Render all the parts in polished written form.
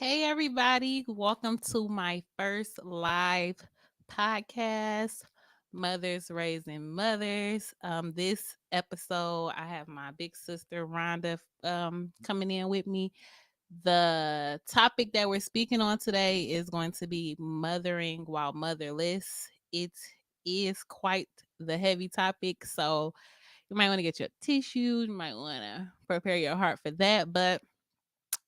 Hey, everybody. Welcome to my first live podcast, Mothers Raising Mothers. This episode, I have my big sister, Rhonda, coming in with me. The topic that we're speaking on today is going to be mothering while motherless. It is quite the heavy topic, so you might want to get your tissues, you might want to prepare your heart for that. But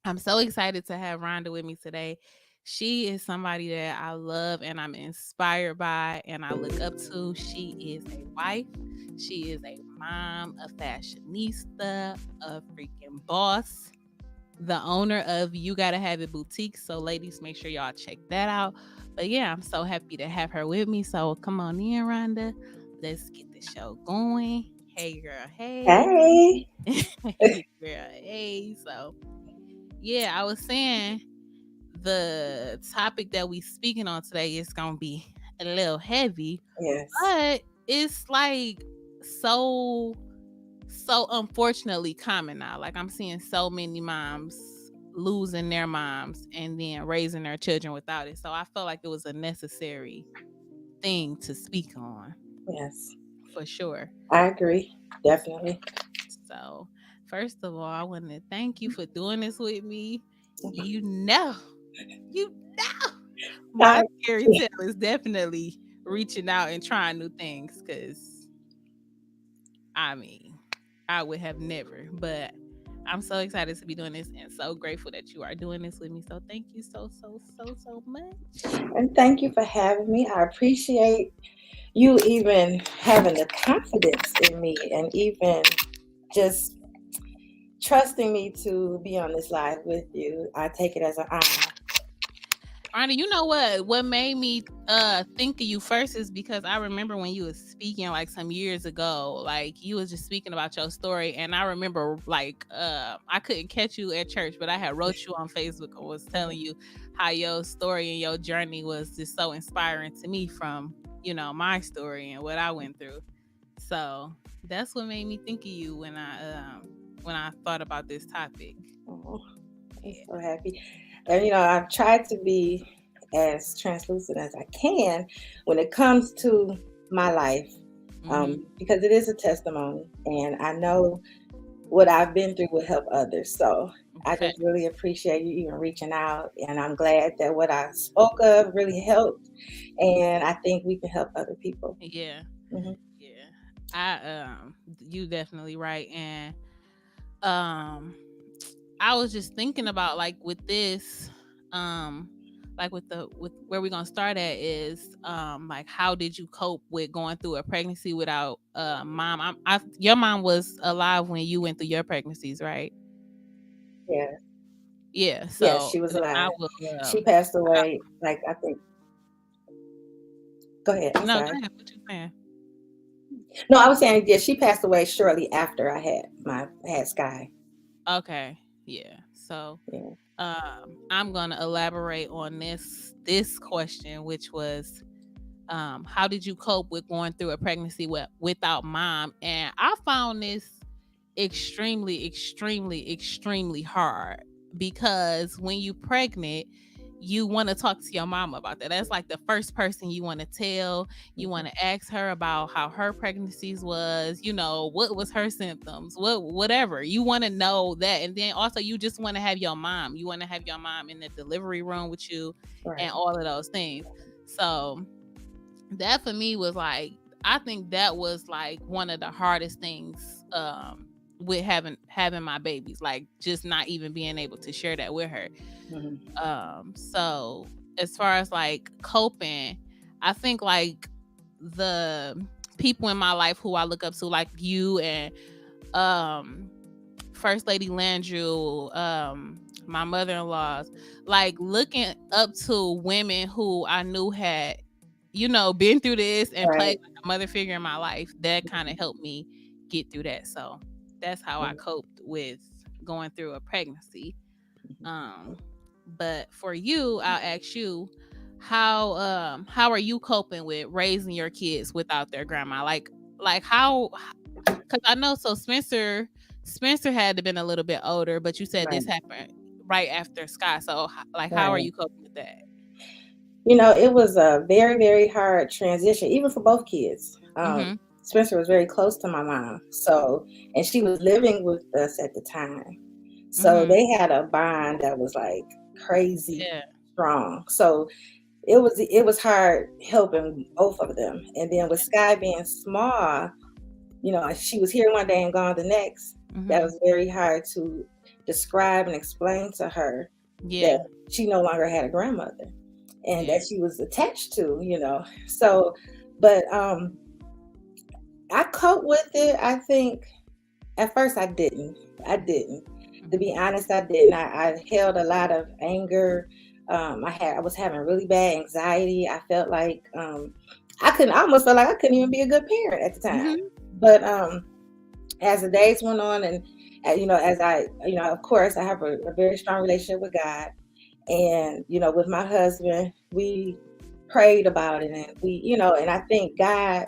I'm so excited to have Rhonda with me today. She is somebody that I love and I'm inspired by and I look up to. She is a wife, she is a mom, a fashionista, a freaking boss, the owner of You Gotta Have It Boutique. So, ladies, make sure y'all check that out. But yeah, I'm so happy to have her with me. So, come on in, Rhonda. Let's get the show going. Hey, girl. Hey. Hey. Hey, girl. Hey. So, yeah, I was saying the topic that we speaking on today is gonna be a little heavy, Yes. but it's like so unfortunately common now. Like I'm seeing so many moms losing their moms and then raising their children without it. So I felt like it was a necessary thing to speak on Yes. for sure. I agree. Definitely. So first of all, I want to thank you for doing this with me. You know, you know. My I, scary tale is definitely reaching out and trying new things because I mean, I would have never, but I'm so excited to be doing this and so grateful that you are doing this with me. So thank you so much. and thank you for having me. I appreciate you even having the confidence in me and even just trusting me to be on this live with you. I take it as an honor. Rhonda, you know what? What made me think of you first is because I remember when you was speaking like some years ago, like you was just speaking about your story, and I remember like I couldn't catch you at church, but I had wrote you on Facebook and was telling you how your story and your journey was just so inspiring to me from my story and what I went through. So that's what made me think of you when I thought about this topic. Oh, I'm Yeah. so happy. And I've tried to be as translucent as I can when it comes to my life, Mm-hmm. because it is a testimony, and I know what I've been through will help others. So I just really appreciate you even reaching out, and I'm glad that what I spoke of really helped, and I think we can help other people. Yeah. Hmm. Yeah. You definitely right. And um I was just thinking about like with this, um, like with where we're gonna start at is like how did you cope with going through a pregnancy without mom? Your mom was alive when you went through your pregnancies, right? Yeah, Yeah. yeah, So she was then I alive. will She passed I, away. Like I think. Go ahead. I'm no, go sorry. ahead, what you saying? No, I was saying, yeah, she passed away shortly after I had Sky. Okay. Yeah. So Yeah. I'm gonna elaborate on this question, which was how did you cope with going through a pregnancy without mom? And I found this extremely hard because when you pregnant, you want to talk to your mom about that. That's like the first person you want to tell. You want Mhm. to ask her about how her pregnancies was, what was her symptoms, whatever. You want to know that. And then also you just want to have your mom. You want to have your mom in the delivery room with you and Right. all of those things. So that for me was like, I think that was like one of the hardest things with having my babies, like just not even being able to share that with her. Mhm. So as far as like coping, I think like the people in my life who I look up to, like you and um First Lady Landrew, my mother-in-laws, like looking up to women who I knew had, been through this and played Right. like a mother figure in my life. That kind of helped me get through that. So that's how I Mhm. coped with going through a pregnancy. Mhm. Um, but for you, I'll ask you, how are you coping with raising your kids without their grandma? Like how, because I know, so Spencer had to been a little bit older, but you said this Right. happened right after Sky. So like, how are Right. you coping with that? It was a very, very hard transition, even for both kids. Mhm. Spencer was very close to my mom, and she was living with us at the time. So Mhm. they had a bond that was like crazy Yeah. strong. So it was hard helping both of them. And then with Sky being small, she was here one day and gone the next. That Mhm. was very hard to describe and explain to her that Yeah. she no longer had a grandmother and Yeah. that she was attached to. So, but I coped with it. I think at first I didn't. I didn't. To Mhm. be honest, I didn't. I held a lot of anger. I was having really bad anxiety. I felt like I almost felt like I couldn't even be a good parent at the time. Mhm. But as the days went on, and as of course, I have a very strong relationship with God, and with my husband, we prayed about it, and and I think I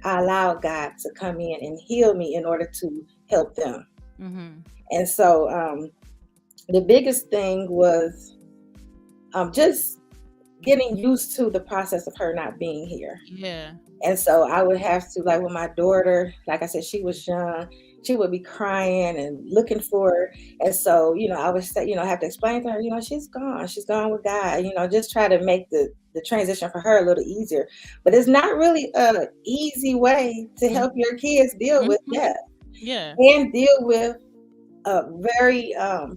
allowed God to come in and heal me in order to help them. Mhm. And so the biggest thing was just getting used to the process of her not being here. Yeah. And so I would have to, like with my daughter, like I said, she was young. She would be crying and looking for her. And so, I would say, have to explain to her, she's gone. She's gone with God. Just try to make the transition for her a little easier. But it's not really a easy way to help Mhm. your kids deal with Mhm. death Yeah. and deal with a very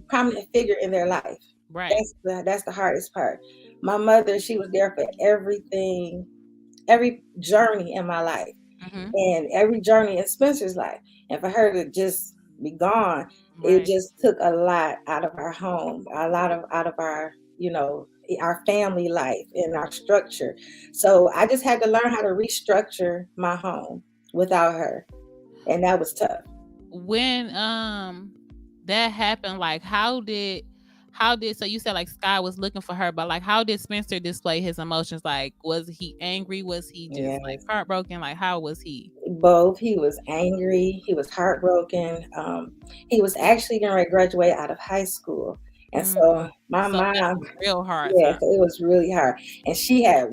prominent figure in their life. Right. That's the hardest part. My mother, she was there for everything, every journey in my life Mhm. and every journey in Spencer's life. And for her to just be gone, it Right. just took a lot out of our home, a lot of out of our family life and our structure. So I just had to learn how to restructure my home without her. And that was tough. When that happened, like how did so you said like Sky was looking for her, but like how did Spencer display his emotions? Like was he angry? Was he just like Yes. heartbroken? Like how was he? Both. He was angry. He was heartbroken. He was actually going to graduate out of high school. And so Mm. my So that's mom, a real hard yeah, time. so it was really hard. And she had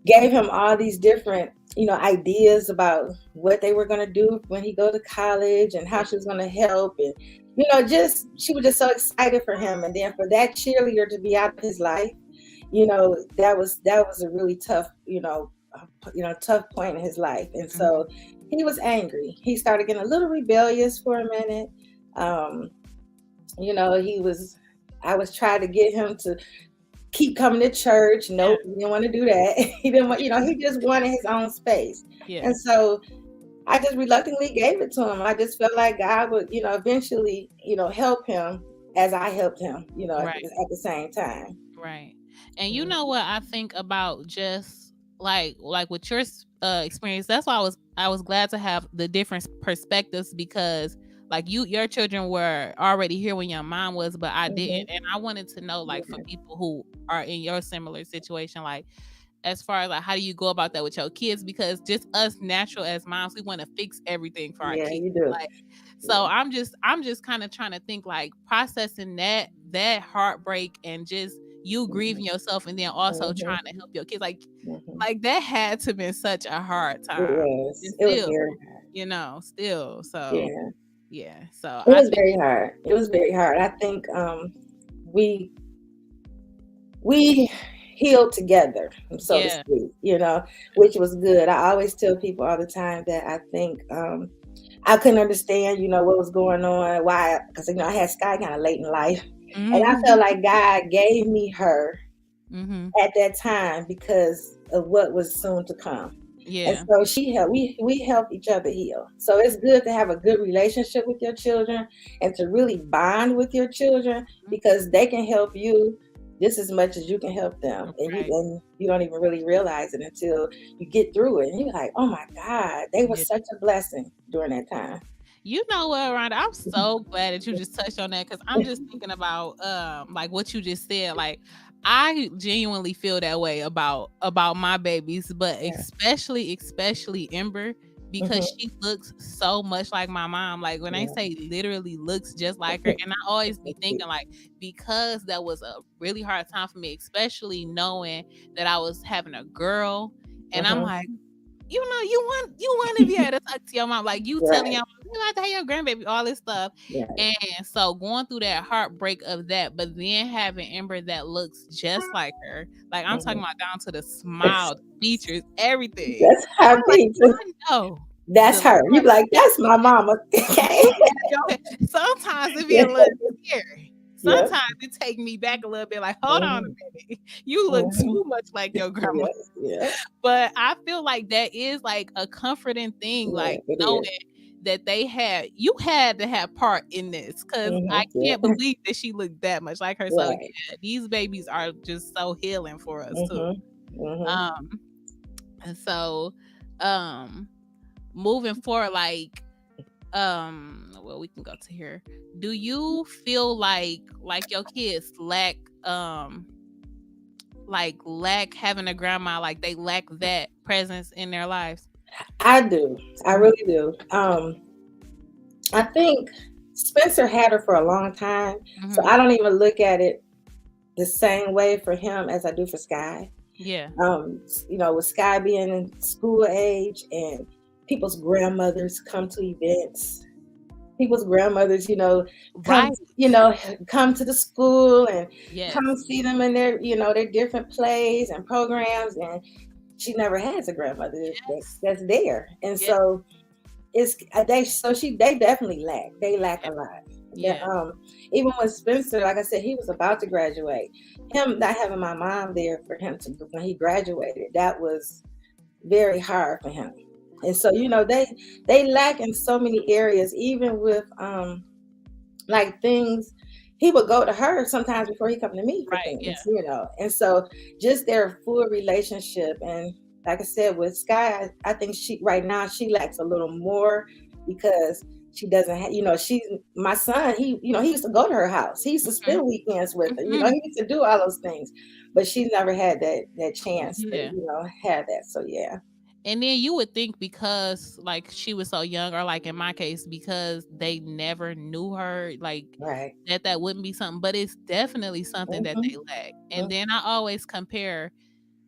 gave him all these different, ideas about what they were going to do when he go to college and how she was going to help. And, just, she was just so excited for him. And then for that cheerleader to be out of his life, that was a really tough, tough point in his life. And Mhm. so he was angry. He started getting a little rebellious for a minute. Um, he was I was trying to get him to keep coming to church. Yeah. Nope, he didn't want to do that. He didn't want, he just wanted his own space. Yeah. And so I just reluctantly gave it to him. I just felt like God would, eventually, help him as I helped him, Right. at the same time. Right. And you Mhm. know what I think about just like with your experience, that's why I was glad to have the different perspectives because like your children were already here when your mom was, but I didn't. Mhm. And I wanted to know like for Yeah. people who are in your similar situation, like as far as like how do you go about that with your kids? Because just us natural as moms, we want to fix everything for our Yeah, kids. you do. Like so Yeah. I'm just kind of trying to think like processing that heartbreak and just you Mhm. grieving yourself and then also Mhm. trying to help your kids. Like Mhm. like that had to been such a hard It time. And was. It was still, very hard. still. So Yeah. yeah. So It I was think very hard. It was very hard. I think we we healed together, so to yeah. speak, which was good. I always tell people all the time that I think I couldn't understand, what was going on, why, because I had Sky kind of late in life, and I felt Mhm. like God gave me her Mhm. at that time because of what was soon to come. And Yeah. so she helped we help each other heal. So it's good to have a good relationship with your children and to really bond with your children because they can help you just as much as you can help them. Right. And you don't even really realize it until you get through it. And you're like, oh my God, they were Yeah. such a blessing during that time. You know what, Rhonda? I'm so glad that you just touched on that because I'm just thinking about like what you just said. Like I genuinely feel that way about my babies, but Yeah. especially Ember. because she looks so much like my mom. Like when I Yeah. say literally looks just like her, and I always be thinking like, because that was a really hard time for me, especially knowing that I was having a girl, and I'm like, you want to be able to talk to your mom, like you telling Right. your mom you have to have your grandbaby, all this stuff. Right. And so going through that heartbreak of that, but then having Ember that looks just like her, like I'm talking Mhm. about down to the smile, the features, everything. That's how I I'm like, be. I know That's the her. You be Lord. like, that's my mama. Okay. Sometimes it be a Yeah. little scary. Yep. Sometimes it take me back a little bit, like, hold on a Mhm. minute. You look Mhm. too much like your grandma. Yeah. Yeah. But I feel like that is like a comforting thing, Yeah. like It is. knowing that you had to have part in this, because I Yeah. can't believe that she looked that much like her. So Right. yeah, these babies are just so healing for us too. Mhm. Mhm. Um and so um moving forward, like well, we can go to here. Do you feel like your kids lack having a grandma, like they lack that presence in their lives? I do. I really do. I think Spencer had her for a long time, so Mm-hmm. I don't even look at it the same way for him as I do for Sky. Yeah. With Sky being in school age and people's grandmothers come to events, people's grandmothers, come, Right. come to the school and come Yes. see them in their different plays and programs. And she never has a grandmother Yes. that's there. And Yeah. so they definitely lack a lot. Yeah, Yeah. even when Spencer, like I said, he was about to graduate, him not having my mom there for him to when he graduated, that was very hard for him. And so they lack in so many areas, even with like things. He would go to her sometimes before he come to me for Right. Yeah. things. And so just their full relationship. And like I said, with Sky, I think she right now she lacks a little more because she doesn't have, she's my son. He used to go to her house. He used to Mhm. spend weekends with her. Mhm. He used to do all those things, but she's never had that chance to, Yeah. have that. So yeah, And then you would think, because like she was so young, or like in my case, because they never knew her, like right. that wouldn't be something, but it's definitely something that Hmm. they lack. And then I always compare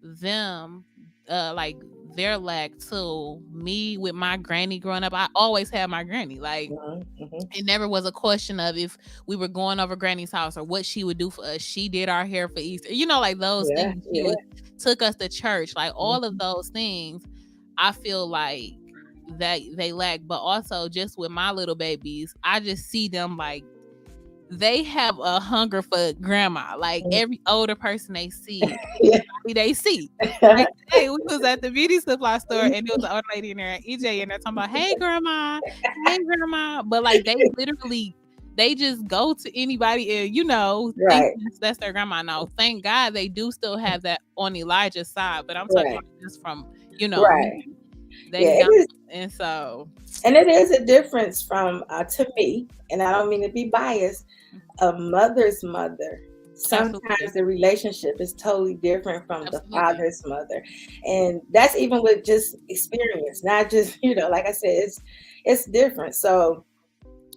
them, like their lack to me with my granny growing up. I always had my granny. Like Hmm. Hmm. it never was a question of if we were going over granny's house or what she would do for us. She did our hair for Easter. Like those Yeah, things. She yeah. would took us to church. Like all of Mhm. those things, I feel like that they lack. But also just with my little babies, I just see them like they have a hunger for grandma. Like every older person they see, Yeah. they see. Like today, we was at the beauty supply store, and there was an old lady in there, and EJ in there talking about, "Hey, grandma, hey, grandma." But like they literally, they just go to anybody and think Right, that's their grandma. Now, thank God they do still have that on Elijah's side, but I'm talking right, about just from me. right. They Yeah, it don't, is, and so and it is a difference from to me, and I don't mean to be biased. A mother's mother. absolutely, Sometimes the relationship is totally different from the absolutely, father's mother, and that's even with just experience, not just like I said, it's different. So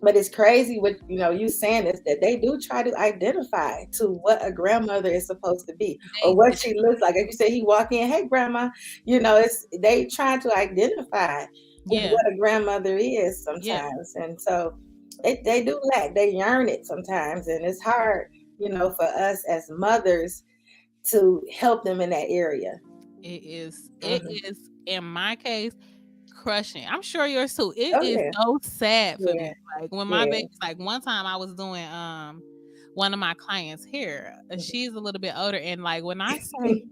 but it's crazy what you saying is that they do try to identify to what a grandmother is supposed to be or they what do. she looks like. If you say he walk in, hey grandma, it's they trying to identify with Yeah, what a grandmother is yeah. sometimes. And so they do lack, they yearn it sometimes. And it's hard, for us as mothers to help them in that area. It is. It Hmm. is in my case crushing. I'm sure yours too. It Oh is yeah, so sad for yeah, me. Like when my yeah. baby's like one time I was doing one of my clients here. She's a little bit older, and like when I say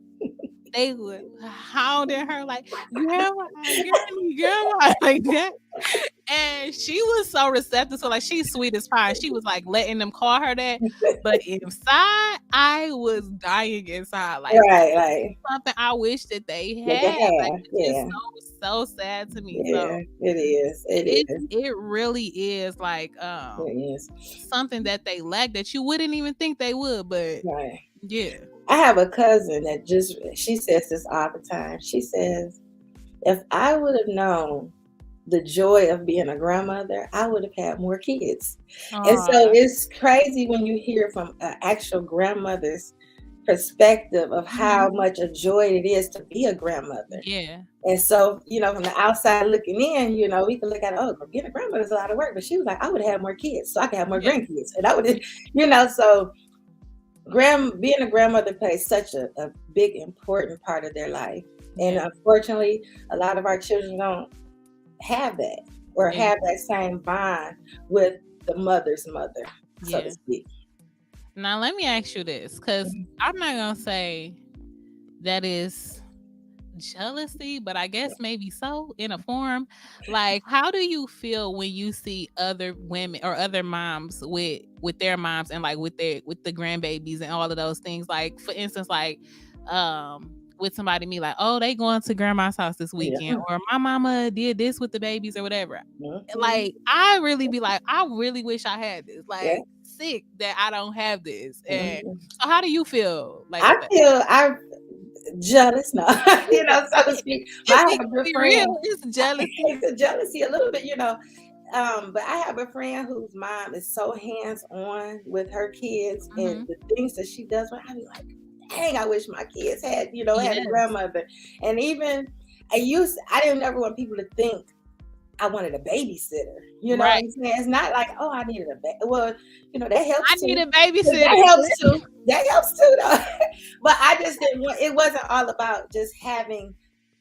they would hounding her like grandma, granny, grandma, like that. And she was so receptive. So like she's sweet as pie. She was like letting them call her that. But inside, I was dying inside. Like Right, right. something I wish that they That they had. Like have, it's just yeah, so sad to me. So yeah. It is, it is, it really is like it is. something that they lack that you wouldn't even think they would, but Right. yeah. I have a cousin that she says this all the time. She says, if I would have known the joy of being a grandmother, I would have had more kids. And so Aw. it's crazy when you hear from an actual grandmother's perspective of how Mhm. much a joy it is to be a grandmother. Yeah. And so, from the outside looking in, we can look at, oh, being a grandmother is a lot of work. But she was like, I would have more kids so I could have more Yeah. grandkids. And I would, so being a grandmother plays such a big, important part of their life. And Yeah. unfortunately, a lot of our children don't have that or Yeah. have that same bond with the mother's mother, so to Yeah. speak. Now let me ask you this, because Mhm. I'm not gonna say that is jealousy, but I guess maybe so in a form. Like, how do you feel when you see other women or other moms with their moms and like with the grandbabies and all of those things? Like, for instance, like with somebody me like, oh, they going to grandma's house this weekend, Yeah. or my mama did this with the babies or whatever. Mhm. Like, I really be like, I really wish I had this. Yeah. Like, sick that I don't have this. And Mhm. so how do you feel like I with that? feel I'm jealous now, so to speak. But I If have we a can good be real, friend. it's jealousy. It's a jealousy a little bit. But I have a friend whose mom is so hands on with her kids and Mhm. the things that she does. When I be like, dang, I wish my kids had a Yes. grandmother. And even I didn't ever want people to think I wanted a babysitter. You know what Right. I'm saying? It's not like, oh, I needed a well, that I helps need too. a babysitter. That helps too. That helps too, though. But I just didn't want. It wasn't all about just having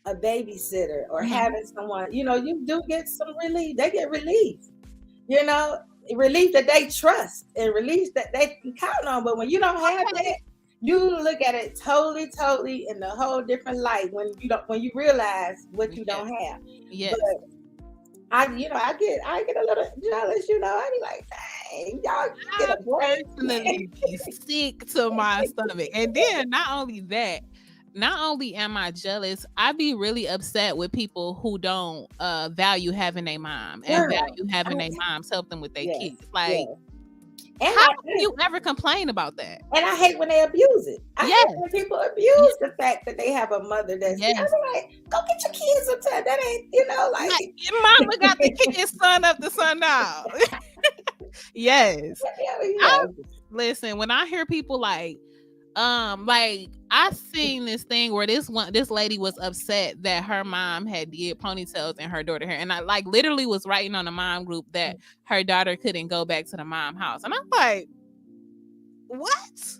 a babysitter or Mhm. having someone. You do get some relief. They get relief. You know, relief that they trust and relief that they can count on. But when you don't have Okay. that, you look at it totally, totally in a whole different light when you realize what you Yes. don't have. But Yes. I get a little jealous. I be like, dang, y'all get I a break. personally be sick to my stomach. And then not only that, not only am I jealous, I be really upset with people who don't value having a mom and Girl, value I, having a moms help them with their yes, kids. Like, yes. And how I can you ever complain about that? and I hate when they abuse it. I hate Yes. when people Yes. abuse the fact that they have a mother that's there. I Yes. be like, go get your kids sometime. That ain't, Like, like your mama got the kids sun up to sundown. Yes. yeah, I yeah. listen, when I hear people like I seen this thing where this lady was upset that her mom had did ponytails in her daughter hair, and I like literally was writing on the mom group that her daughter couldn't go back to the mom house, and I'm like, what?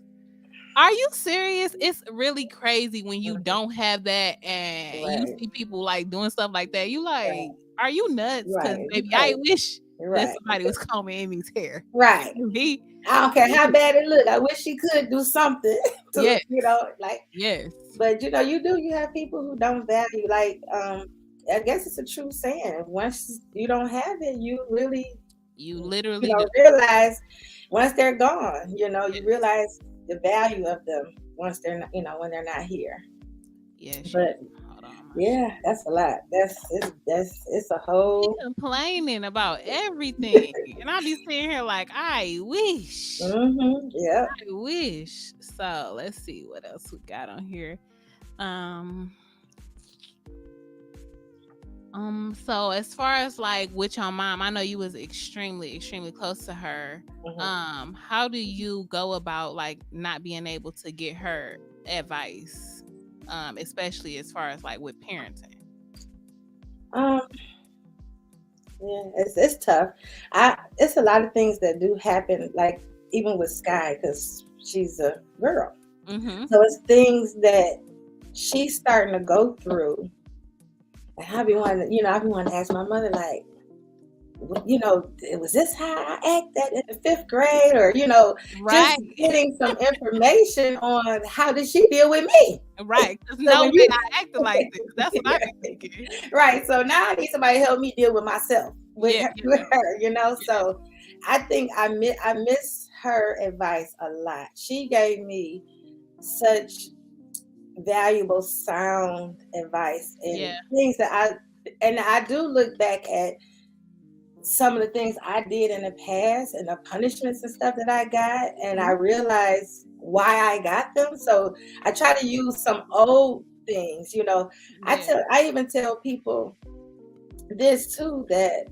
Are you serious? It's really crazy when you don't have that and you Right, see people like doing stuff like that. You like, right, are you nuts? Because right. You baby, I crazy. wish that Right, somebody was combing Amy's hair. right. Me, I don't care how bad it look. I wish she could do something to, yes, like. yes. But you have people who don't value, like, I guess it's a true saying. Once you don't have it, you really, You literally do. realize once they're gone, you Yes, realize the value of them once they're not, when they're not here. yes, you do. But Hold on, my shit. yeah, that's a lot. It's a She whole. complaining about everything, and I be sitting here like, Yeah. I wish. So let's see what else we got on here. Um, So as far as like with your mom, I know you was extremely, extremely close to her. Mhm. How do you go about like not being able to get her advice? Especially as far as like with parenting. Um, yeah, it's tough. It's a lot of things that do happen, like even with Sky, because she's a girl. Mm-hmm. So it's things that she's starting to go through. And I be wanting to ask my mother, like, was this how I acted in the fifth grade? Or, just Right, getting some information on how did she deal with me? right. Because So no when way you, I acted like this. That's what I be thinking. right. So now I need somebody to help me deal with myself, with Yeah, her, yeah, with her. yeah, So I think I miss her advice a lot. She gave me such valuable, sound advice and yeah. things and I do look back at some of the things I did in the past and the punishments and stuff that I got, and I Mhm. realize why I got them. So I try to use some old things. Yeah. I even tell people this too, that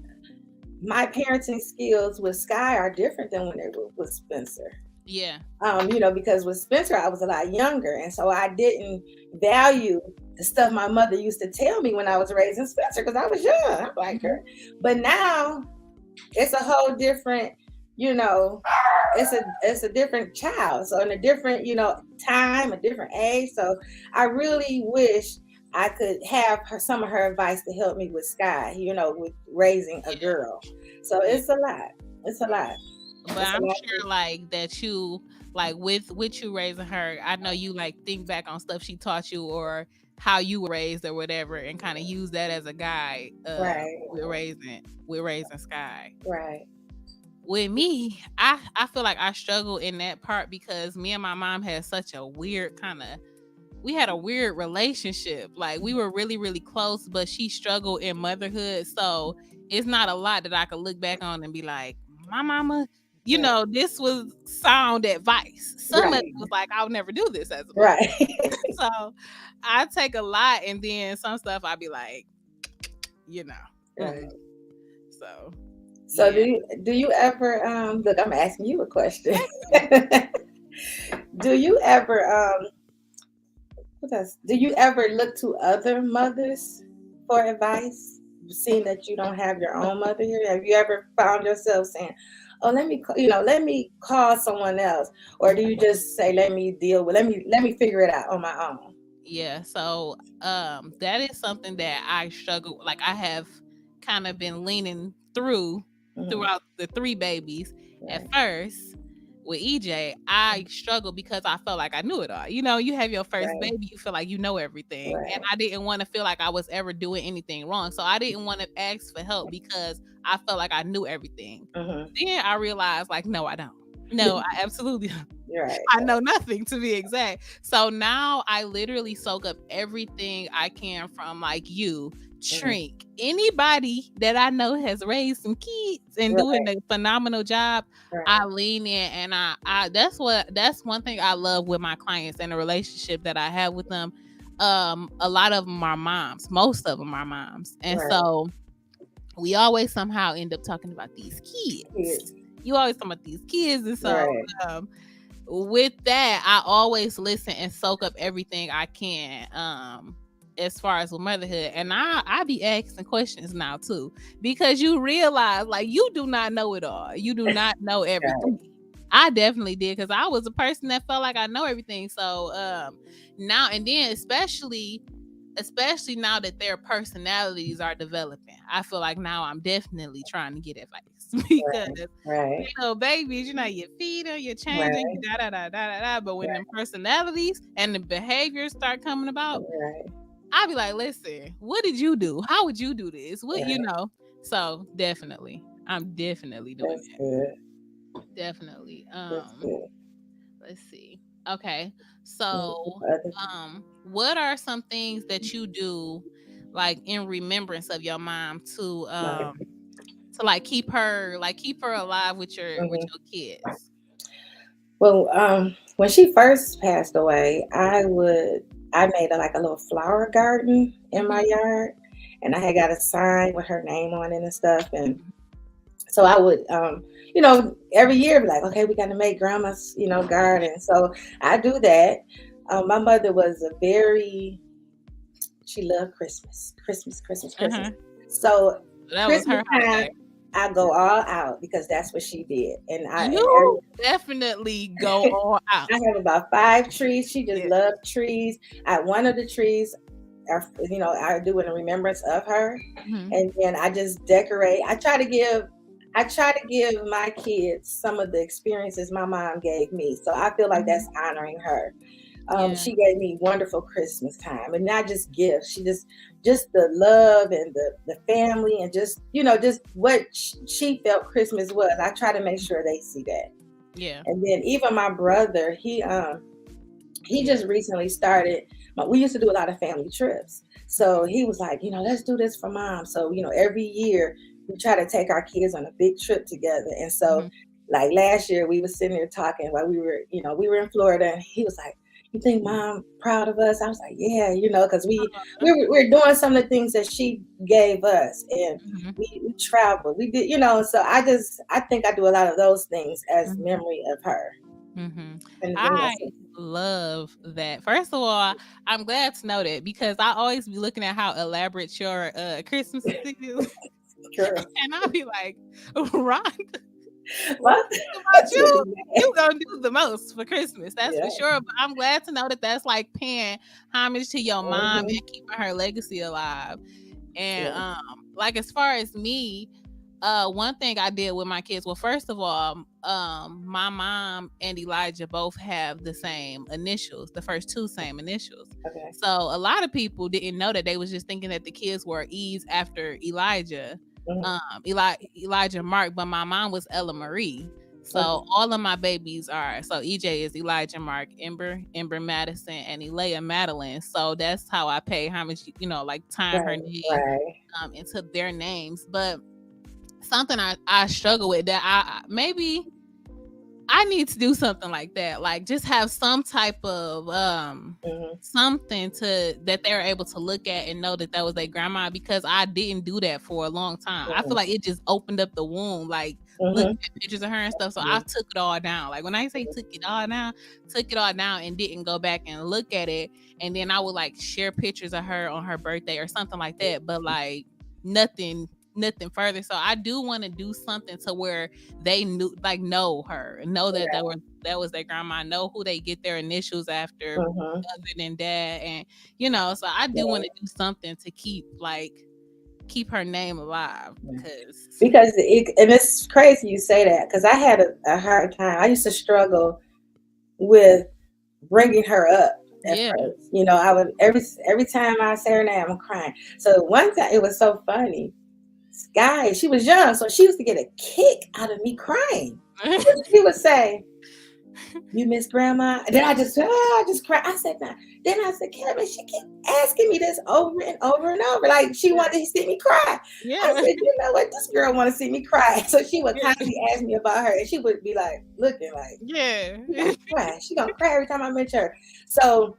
my parenting skills with Sky are different than when they were with Spencer. Yeah. Because with Spencer, I was a lot younger. And so I didn't value the stuff my mother used to tell me when I was raising Spencer because I was young. I'm like her. But now it's a whole different, you know, it's a different child. So in a different, time, a different age. So I really wish I could have some of her advice to help me with Sky, with raising a girl. So Yeah. it's a lot. It's a lot. But It's a I'm lot. sure like that you like with you raising her, I know you like think back on stuff she taught you or how you were raised or whatever and kind of use that as a guide Right. with raising Sky. Right. With me, I feel like I struggle in that part because me and my mom had such a weird kind of we had a weird relationship. Like we were really, really close, but she struggled in motherhood. So it's not a lot that I could look back on and be like, my mama, Right. this was sound advice. Some of it Right. was like, I'll never do this as a mother. Right. So I take a lot, and then some stuff I'd be like, you know. Right. So So yeah. do you ever look, I'm asking you a question. Do you ever what else? Do you ever look to other mothers for advice? Seeing that you don't have your own mother here, have you ever found yourself saying, "Oh, let me call someone else," or do you just say, let me figure it out on my own"? Yeah, so that is something that I struggle like I have kind of been leaning Hmm. throughout the three babies. At Right. first with EJ, I struggled because I felt like I knew it all. You have your first Right. baby, you feel like you know everything. And Right. I didn't want to feel like I was ever doing anything wrong. So I didn't want to ask for help because I felt like I knew everything. Hmm. Then I realized like no, I don't. No, I absolutely Right. I know nothing to be exact. So now I literally soak up everything I can from like you, Hmm. Shrink, anybody that I know has raised some kids and doing Right. a phenomenal job. I Right. lean in and I that's one thing I love with my clients and the relationship that I have with them. A lot of them are moms, most of them are moms. And Right. so we always somehow end up talking about these Kids. kids. You always talk about these kids. And so Right. um with that, I always listen and soak up everything I can. As far as with motherhood, and I be asking questions now too because you realize like you do not know it all. You do not know Right. everything. I definitely did because I was a person that felt like I know everything. So now and then, especially now that their personalities are developing, I feel like now I'm definitely trying to get advice because Right. babies, you feed them, you change them, Right. you da da da da da da. But when the personalities and the behaviors start coming about, Right. I'll be like, listen, what did you do? How would you do this? What Right. So definitely, I'm definitely doing That's that. good. Definitely. That's good. Let's see. Okay. Mm, So, other what are some things that you do like in remembrance of your mom like, to like keep her alive with mhm. your kids? Well, when she first passed away, I made a little flower garden in my Mhm. yard, and I had got a sign with her name on it and stuff. And so I would, every year be like, okay, we got to make grandma's, garden. So I do that. My mother was she loved Christmas, Christmas, Christmas, Christmas. Uh-huh. So That was Christmas her time, holiday. I go all out because that's what she did. And You definitely go all out. I have about 5 trees. She just Yeah. loved trees. At one of the trees, I do it in remembrance of her, Mhm. and then I just decorate. I try to give my kids some of the experiences my mom gave me. So I feel like Mhm. that's honoring her. Yeah. She gave me wonderful Christmas time, and not just gifts. She just the love and the family, and just what she felt Christmas was. I try to make sure they see that. Yeah. And then even my brother, he just recently started. We used to do a lot of family trips, so he was like, let's do this for mom. So every year we try to take our kids on a big trip together. And so, Mhm. like last year, we were sitting there talking while we were in Florida, and he was like, you think mom proud of us? I was like, yeah, because we're doing some of the things that she gave us, and Mhm. we traveled, we did, so I think I do a lot of those things as Mhm. memory of her, Mhm. and I that's it. love that. First of all, I'm glad to know that because I always be looking at how elaborate your Christmases is, Girl. and I'll be like, Rhonda, when Well, I think about you, yeah, you gonna do the most for Christmas. That's for yeah. sure. But I'm glad to know that that's like paying homage to your mom Hmm. and keeping her legacy alive. And Yeah. like as far as me, one thing I did with my kids, well, first of all, my mom and Elijah both have the same initials, the first two same initials. Okay. So a lot of people didn't know that. They was just thinking that the kids were E's after Elijah, Hmm. Elijah Mark, but my mom was Ella Marie. So Okay. all of my babies are, so EJ is Elijah Mark, Ember Madison, and Elea Madeline. So that's how I pay homage, like tying her Right. name Right. into their names. But something I struggle with that maybe I need to do something like that. Like just have some type of Hmm. something to that they're able to look at and know that that was their grandma, because I didn't do that for a long time. I feel Hmm. like it just opened up the womb, like looking Hmm. at pictures of her and stuff. So I Hmm. took it all down. Like when I say took it all down and didn't go back and look at it. And then I would like share pictures of her on her birthday or something like that. But like nothing further. So I do want to do something to where they know her, know that that was their grandma, know who they get their initials after Hmm. other than dad. And so I do want Yeah. to do something to keep her name alive, Yeah. because Because and it's crazy you say that, because I had a hard time. I used to struggle with bringing her up at yeah. first. I would every time I say her name, I'm crying. So one time it was so funny. Guy, she was young, so she used to get a kick out of me crying. She would say, "You miss grandma?" And then I just cry. I said, "Nah." Then I said, "Kevin, she keep asking me this over and over and over, like she Yeah. wanted to see me cry." I Yeah. said, "You know what? This girl want to see me cry." So she would Yeah. constantly ask me about her, and she would be like, looking like, Yeah. "She gonna cry. She gonna cry every time I mention her." So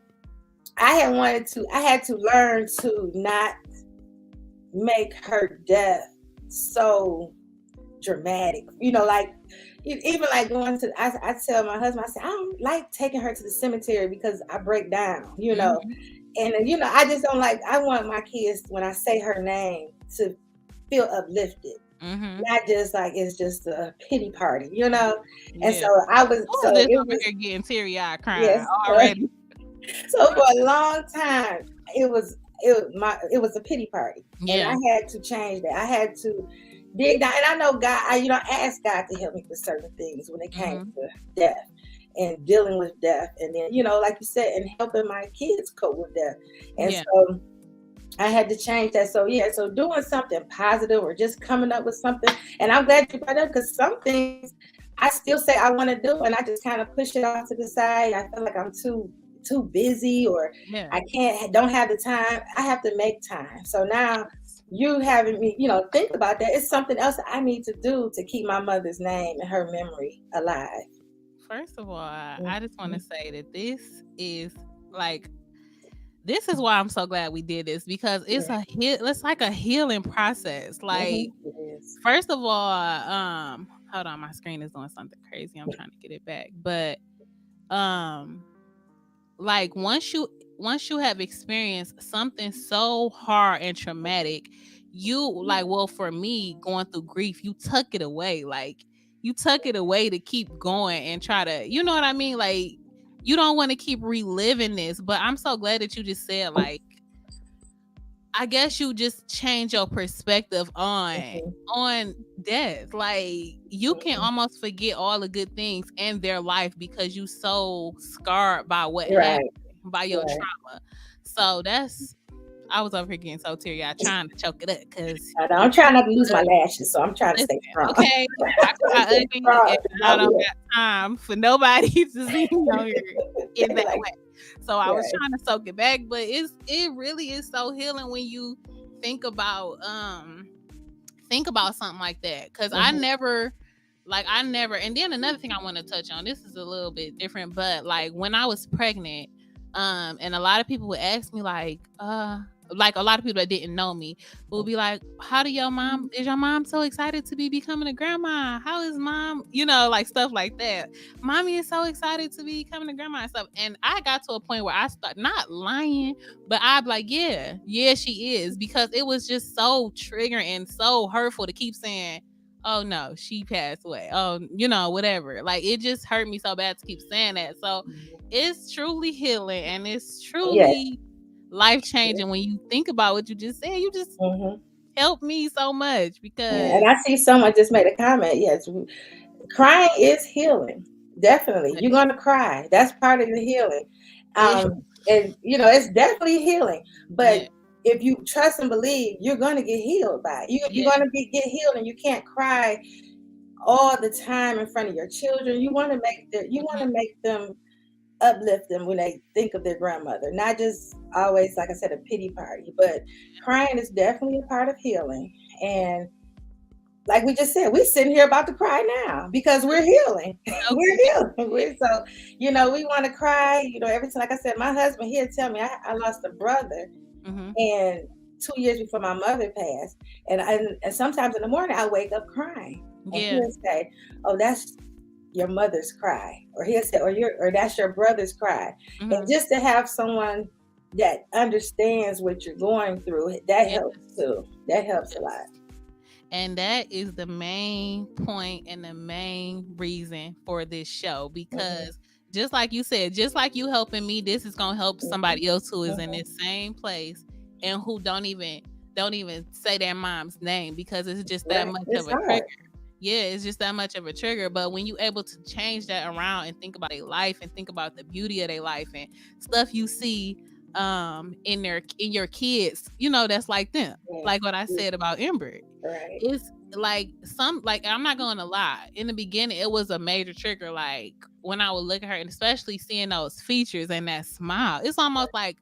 I had to learn to not make her death so dramatic. Like even like going to, I tell my husband, I say, I don't like taking her to the cemetery because I break down. Mhm. And I just don't like, I want my kids, when I say her name, to feel uplifted, Mhm. not just like it's just a pity party. And so Yeah. I was, Who so is this it over was, here getting teary-eyed crying yes. already? So for a long time, it was a pity party, and Yeah. I had to change that. I had to dig down, and I know God. I asked God to help me with certain things when it came Mhm. to death and dealing with death, and then like you said, and helping my kids cope with death. And Yeah. so I had to change that. So yeah, so doing something positive or just coming up with something. And I'm glad you brought up, because some things I still say I want to do, and I just kind of push it off to the side. I feel like I'm too busy, or Yeah. I don't have the time. I have to make time. So now you having me, think about that. It's something else I need to do to keep my mother's name and her memory alive. First of all, I just want to Mhm. say that like this is why I'm so glad we did this, because Yeah. it's like a healing process. Like It is. first of all, hold on, my screen is doing something crazy. I'm trying to get it back. But um like once you have experienced something so hard and traumatic, you like, well, for me, going through grief, you tuck it away. Like you tuck it away to keep going and try to, you know what I mean? Like you don't want to keep reliving this. But I'm so glad that you just said, like, I guess you just change your perspective Mhm. on death. Like you can Mhm. almost forget all the good things in their life because you so scarred by what happened, Right. by your Right. trauma. So that's, I was over here getting so teary eyed trying to choke it up because I'm trying not to lose my lashes, so I'm trying to listen, stay strong. okay, I cry Stay ugly strong, and 'cause I I don't will. got time for nobody to see me on here in that Like, way. So I was right. trying to soak it back, but it really is so healing when you think about something like that. Cause Mhm. I never, and then another thing I want to touch on, this is a little bit different, but like when I was pregnant, And a lot of people would ask me like a lot of people that didn't know me will be like, how do your mom is your mom so excited to be becoming a grandma? How is mom, like stuff like that. Mommy is so excited to be becoming a grandma and stuff. And I got to a point where I start not lying, but I'd be like, yeah, she is, because it was just so triggering and so hurtful to keep saying, oh no, she passed away. Oh, whatever. Like, it just hurt me so bad to keep saying that. So it's truly healing, and it's Yes. truly life changing when you think about what you just said. You just Mm-hmm. helped me so much And because I see someone just made a comment. Yes, crying is healing. Definitely. You're going to cry. That's part of the healing. it, And, it's definitely healing. But yeah, if you trust and believe, you're going to get healed by it. You're yeah, going to get healed, and you can't cry all the time in front of your children. You want to mhm, make them uplift them when they think of their grandmother, not just always, like I said, a pity party. But crying is definitely a part of healing. And like we just said, we're sitting here about to cry now because we're healing. We're okay, healing. So, we want to cry. Every time, like I said, my husband, he'll tell me, I lost a brother, hmm, and 2 years before my mother passed. And sometimes in the morning, I wake up crying. And yeah, he'll say, oh, that's your mother's cry. Or he'll say, or that's your brother's cry. And hmm, just to have someone that understands what you're going through, that yes, helps too. That helps a lot. yes. And that is the main point and the main reason for this show, Mm-hmm. because just like you said, just like you helping me, this is gonna help Mm-hmm. somebody else who is in Mm-hmm. this same place and who don't even say their mom's name, because it's just that Right. much It's of a trigger. hard. Yeah, it's just that much of a trigger. But when you able to change that around and think about their life and think about the beauty of their life and stuff you see in your kids, that's like them. Yes. Like what I Yes. said about Ember. Right. It's like I'm not gonna lie. In the beginning, it was a major trigger. Like when I would look at her, and especially seeing those features and that smile, it's almost like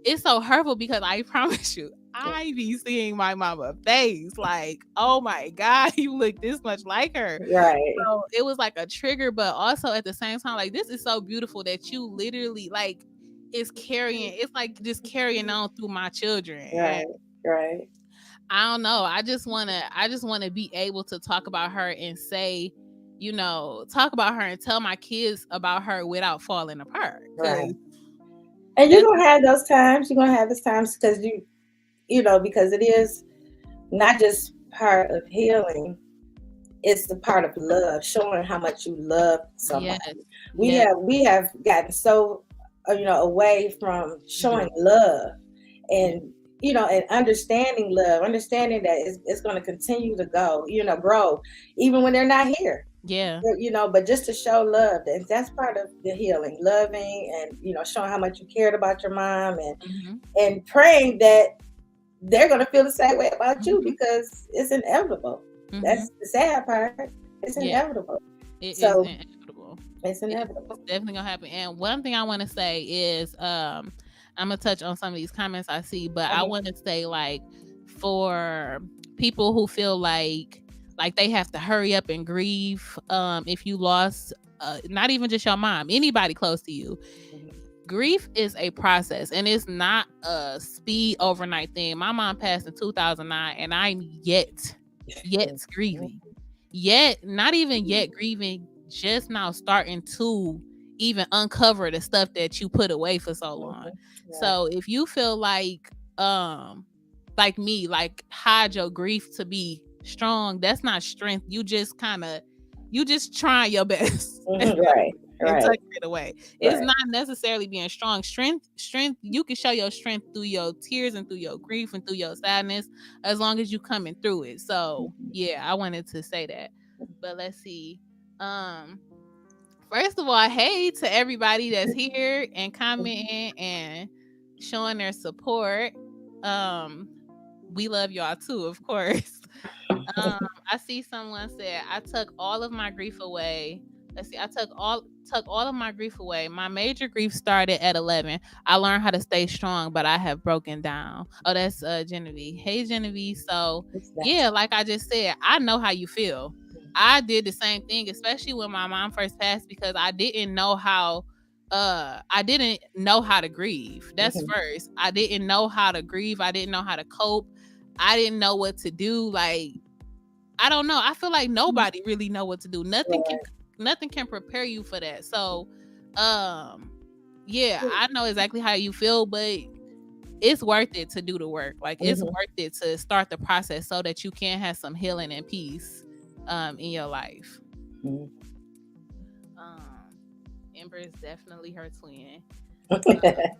it's so hurtful, because I promise you, I be seeing my mama face like, oh my god, you look this much like her. Right. So it was like a trigger, but also at the same time, like, this is so beautiful that you literally like it's like just carrying on through my children. And Right. Right. I don't know. I just wanna be able to talk about her and say, talk about her and tell my kids about her without falling apart. Right. Cause And you're that's gonna have those times. You're gonna have those times because because it is not just part of healing. It's the part of love, showing how much you love yes, somebody. We yes, have we have gotten so away from mhm, showing love, yeah, and and understanding love, understanding that it's going to continue to grow even when they're not here. yeah, But just to show love, that's part of the healing, loving, and showing how much you cared about your mom, mhm, and praying that they're going to feel the same way about you, mhm, because it's inevitable. mhm, That's the sad part. It's yeah. inevitable. It is So inevitable. it's It's inevitable. definitely gonna happen. And one thing I want to say is, I'm gonna touch on some of these comments I see, but I Mhm. want to say, like, for people who feel like they have to hurry up and grieve, if you lost, not even just your mom, anybody close to you. Mhm. Grief is a process, and it's not a speed overnight thing. My mom passed in 2009, and I'm yet grieving, yet not even yet grieving, just now starting to even uncover the stuff that you put away for so long. Mhm. Right. So if you feel um like me, like hide your grief to be strong, that's not strength. You just trying your best Mhm. Right. and Right. tucking it away. It's Right. not necessarily being strong. Strength, you can show your strength through your tears and through your grief and through your sadness, as long as you coming through it. So yeah, I wanted to say that. But let's see. Um First of all, hey to everybody that's here and commenting and showing their support. Um we love y'all too, of course. Um, I see someone said, I took all of my grief away. Let's see, I took all of my grief away. My major grief started at 11. I learned how to stay strong, but I have broken down. Oh, that's Genevieve. Hey Genevieve. So It's yeah, nice. like I just said, I know how you feel. I did the same thing, especially when my mom first passed, because I didn't know how I didn't know how to grieve. That's Mhm. first. I didn't know how to grieve. I didn't know how to cope. I didn't know what to do. Like, I don't know. I feel like nobody really know what to do. Right. Nothing can prepare you for that. So, um, yeah, I know exactly how you feel, but it's worth it to do the work. Like, it's Mhm. worth it to start the process so that you can have some healing and peace in your life. Mhm. Um, Ember is definitely her twin. Mhm.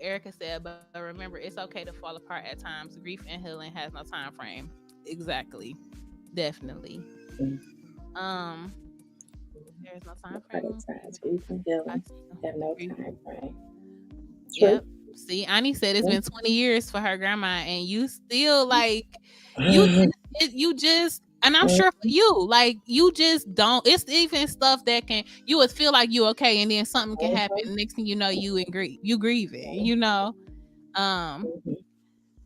Erica said, but remember, it's okay to fall apart at times. Grief and healing has no time frame. Exactly. Definitely. Um, there's no time Part of frame. times grief and I healing see. have no Grief. time frame. True. Yep. See, Ani said it's Mhm. been 20 years for her grandma, and you still like you you just and I'm sure for you, like you just don't. It's even stuff that can you would feel like you okay, and then something can happen. Next thing you know, you grieving. You know. Um,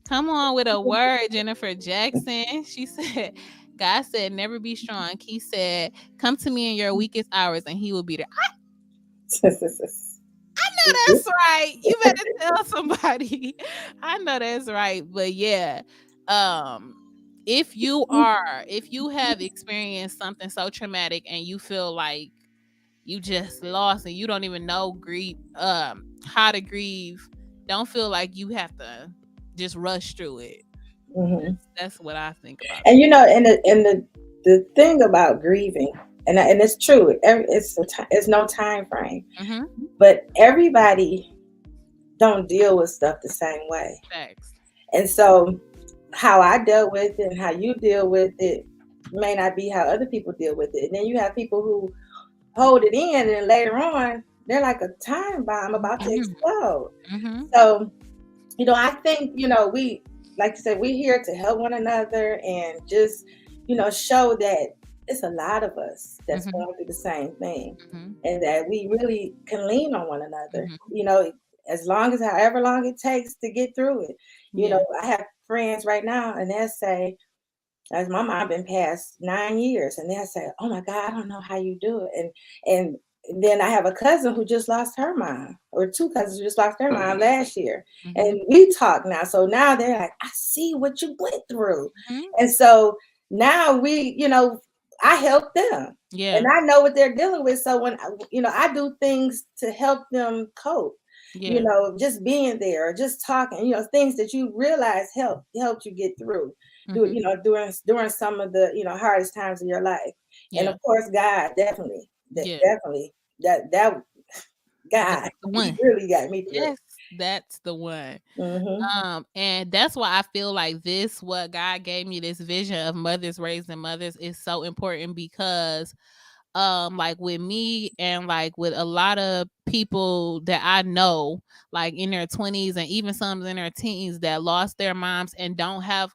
Come on with a word, Jennifer Jackson. She said, God said, never be strong. He said, come to me in your weakest hours and he will be there. I know that's right. You better tell somebody. I know that's right. But yeah, um, if you have experienced something so traumatic and you feel like you just lost and you don't even know how to grieve, don't feel like you have to just rush through it. Mhm. That's what I think about And it. the thing about grieving, and it's true. It's no time frame, Mm-hmm. but everybody don't deal with stuff the same way. Facts. And so, how I dealt with it and how you deal with it may not be how other people deal with it. And then you have people who hold it in, and then later on, they're like a time bomb about to Mm-hmm. explode. Mm-hmm. So, I think, we, like you said, we're here to help one another and just, show that it's a lot of us that's Mm-hmm. going through the same thing Mm-hmm. and that we really can lean on one another, Mm-hmm. as long as however long it takes to get through it. Yeah. I have friends right now and they'll say, as my mom been past 9 years, and they'll say, "Oh my God, I don't know how you do it." And then I have a cousin who just lost her mom, or two cousins who just lost their mom last year, Mm-hmm. and we talk now. So now they're like, "I see what you went through," Mm-hmm. and so now I help them, and Yeah. I know what they're dealing with. So when I do things to help them cope. Yeah. Just being there, or just talking, things that you realize helped you get through Mm-hmm. during some of the hardest times of your life. And Yeah. of course, God definitely, Yeah. definitely, that That's God, the he one. really got me through. Yes, that's the one. Hmm. And that's why I feel like what God gave me, this vision of mothers raising mothers, is so important because like with me and like with a lot of people that I know, like in their 20s and even some in their teens that lost their moms and don't have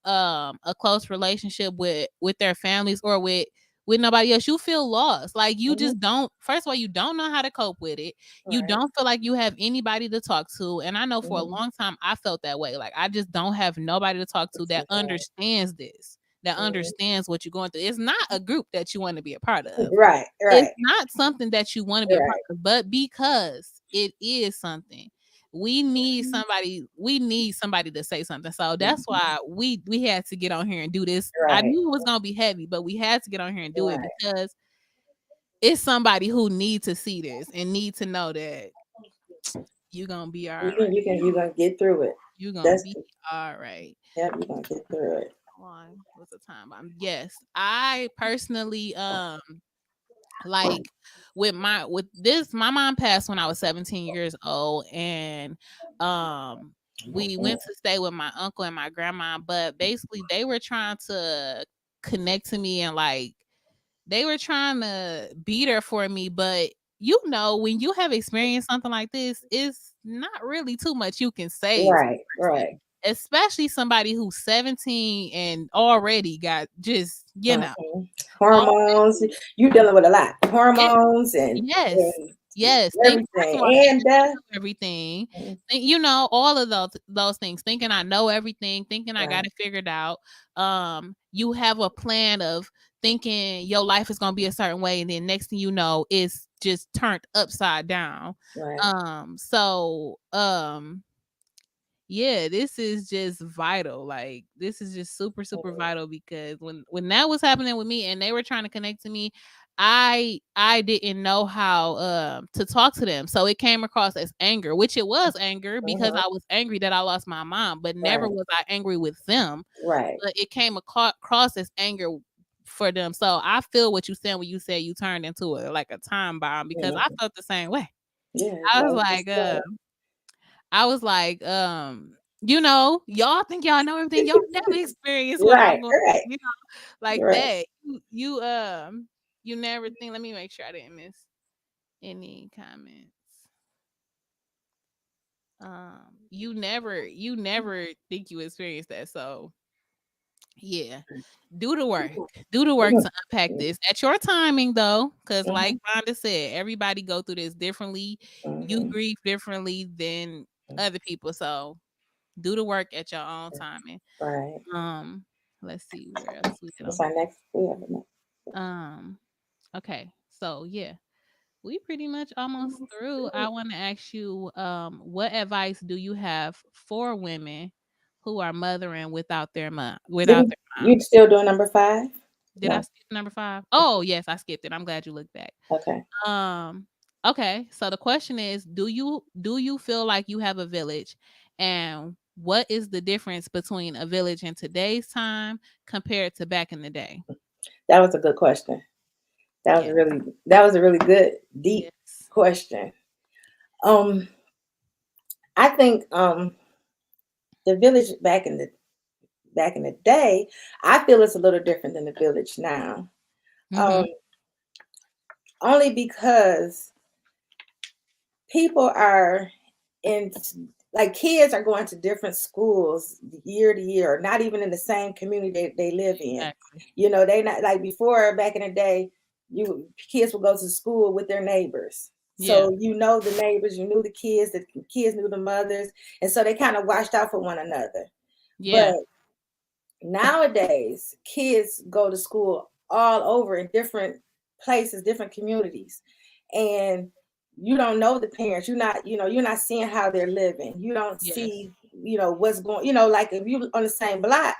a close relationship with their families or with nobody else. You feel lost. Like you Hmm. just don't, first of all, you don't know how to cope with it. You Right. don't feel like you have anybody to talk to. And I know for a Hmm. long time I felt that way. Like I just don't have nobody to talk to that understands this, that Hmm. understands what you're going through. It's not a group that you want to be a part of. Right. It's Right. not something that you want to be a part Right. of, but because it is something, we need somebody to say something. So that's Mhm. why we had to get on here and do this. I Right. knew it was gonna be heavy, but we had to get on here and do it Right. because it's somebody who need to see this and need to know that you're gonna be all right. You're gonna get through it. You're gonna That's be the all right. Yep, you're gonna get through it. On what's the time? Yes, I personally like my mom passed when I was 17 years old, and um we went to stay with my uncle and my grandma, but basically they were trying to connect to me and like they were trying to be there for me, but when you have experienced something like this, it's not really too much you can say to Right. a person, Right. especially somebody who's 17 and already got just Mhm. already Hormones. You dealing with a lot. Hormones Yes. and Yes. First everything. of all, And thinking I know everything. Mhm. All of those things. Thinking I know everything, thinking I got Right. it figured out. you have a plan of thinking your life is gonna be a certain way, and then next thing you know, it's just turned upside down. Right. So yeah, this is just vital. Like, this is just super super Mhm. vital, because when that was happening with me and they were trying to connect to me, I didn't know how to talk to them. So it came across as anger, which it was anger, because Mhm. I was angry that I lost my mom, but never Right. was I angry with them. Right. But it came across as anger for them. So I feel what you said when you said you turned into a like a time bomb, because I Mhm. felt the same way. Yeah. I was Like you like, said. I was like, y'all think y'all know everything. Y'all never experienced what Right. I'm going, Right. you know, like Right. that. You never think. Let me make sure I didn't miss any comments. You never think you experienced that. So yeah, do the work. Do the work to unpack this at your timing, though, because like Mhm. Rhonda said, everybody go through this differently. You Mhm. grieve differently than other people. So do the work at your own Mhm. timing. Right. Um, let's see where else we get What's on our here. next? We have a next. Um, okay, so yeah, we pretty much almost through. I want to ask you, what advice do you have for women who are mothering without their You moms? still doing number 5? Did I No. skip number 5? Oh yes, I skipped it. I'm glad you looked back. Okay. Um, okay, so the question is, do you feel like you have a village, and what is the difference between a village in today's time compared to back in the day? That was a good question. Yeah. That was a really good deep Yes. question. Um, I think the village back in the day, I feel it's a little different than the village now. Um, Mhm. only because people are in like kids are going to different schools year to year, not even in the same community they live in. Exactly. You know, they not like before back in the day, you kids would go to school with their neighbors. Yeah. So you know the neighbors, you knew the kids knew the mothers, and so they kind of watched out for one another. But Yeah. nowadays, kids go to school all over in different places, different communities, and you don't know the parents. You're not seeing how they're living. You don't Yes. see, what's going. Like if you on the same block,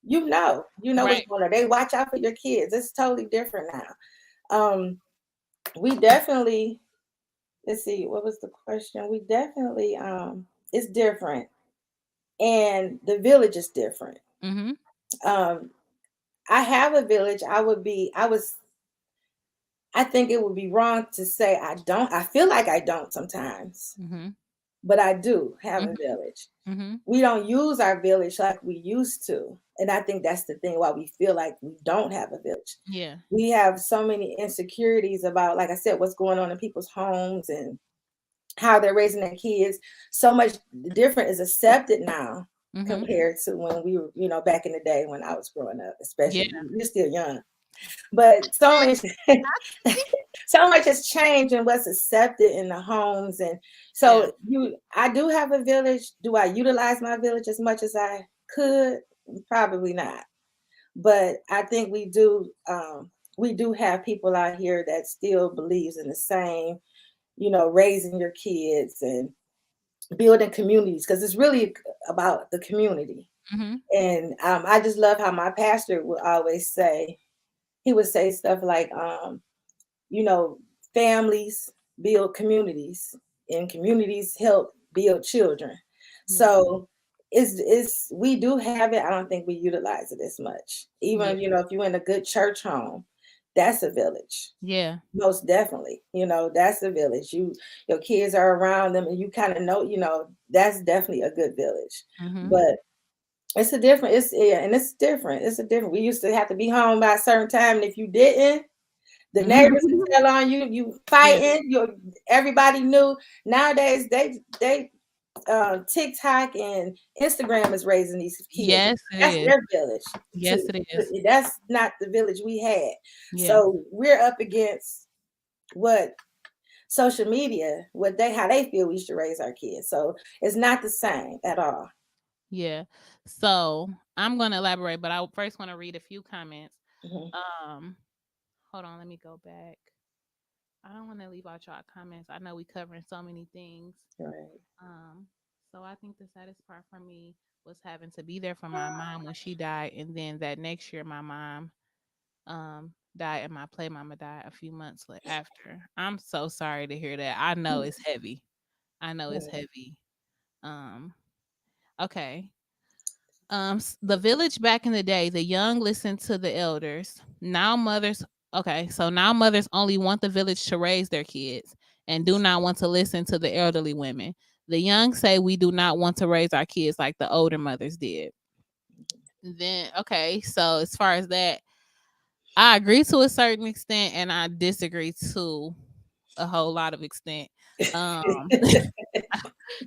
what's Right. going on. They watch out for your kids. It's totally different now. We definitely. Let's see. What was the question? We definitely. It's different, and the village is different. Mhm. Um, I have a village. I think it would be wrong to say I don't. I feel like I don't sometimes, Mhm. but I do have a Mhm. village. Mhm. We don't use our village like we used to. And I think that's the thing why we feel like we don't have a village. Yeah. We have so many insecurities about, like I said, what's going on in people's homes and how they're raising their kids. So much different is accepted now Mhm. compared to when we were, back in the day when I was growing up, Yeah. especially. You're still young. But so much so much has changed in what's accepted in the homes. And Yeah. so I do have a village. Do I utilize my village as much as I could? Probably not. But I think we do have people out here that still believes in the same, raising your kids and building communities, because it's really about the community. Mhm. And I just love how my pastor would always say, he would say stuff like, you know, families build communities and communities help build children. Yeah. So it's we do have it. I don't think we utilize it as much. Yeah. Even, if you're in a good church home, that's a village. Yeah. Most definitely. That's a village. Your kids are around them and you kind of know, that's definitely a good village. Mhm. But it's different. It's a different. We used to have to be home by a certain time, and if you didn't, the Mhm. neighbors would tell on you. You Yeah. fighting. Everybody knew. Nowadays, they TikTok and Instagram is raising these kids. Yes, it That's is. their village. To Yes, it is. that's not the village we had. Yeah. So we're up against what social media, how they feel we should raise our kids. So it's not the same at all. Yeah. So I'm gonna elaborate, but I first want to read a few comments. Mhm. Um, hold on, let me go back. I don't want to leave out y'all comments. I know we covering so many things. Right. Um, so I think the saddest part for me was having to be there for my mom when she died, and then that next year my mom died, and my play mama died a few months after. I'm so sorry to hear that. I know it's heavy. I know it's Right. heavy. Um, okay. The village back in the day, the young listened to the elders. Now mothers, okay, so now mothers only want the village to raise their kids and do not want to listen to the elderly women. The young say we do not want to raise our kids like the older mothers did. Then, okay, so as far as that, I agree to a certain extent and I disagree to a whole lot of extent. Um,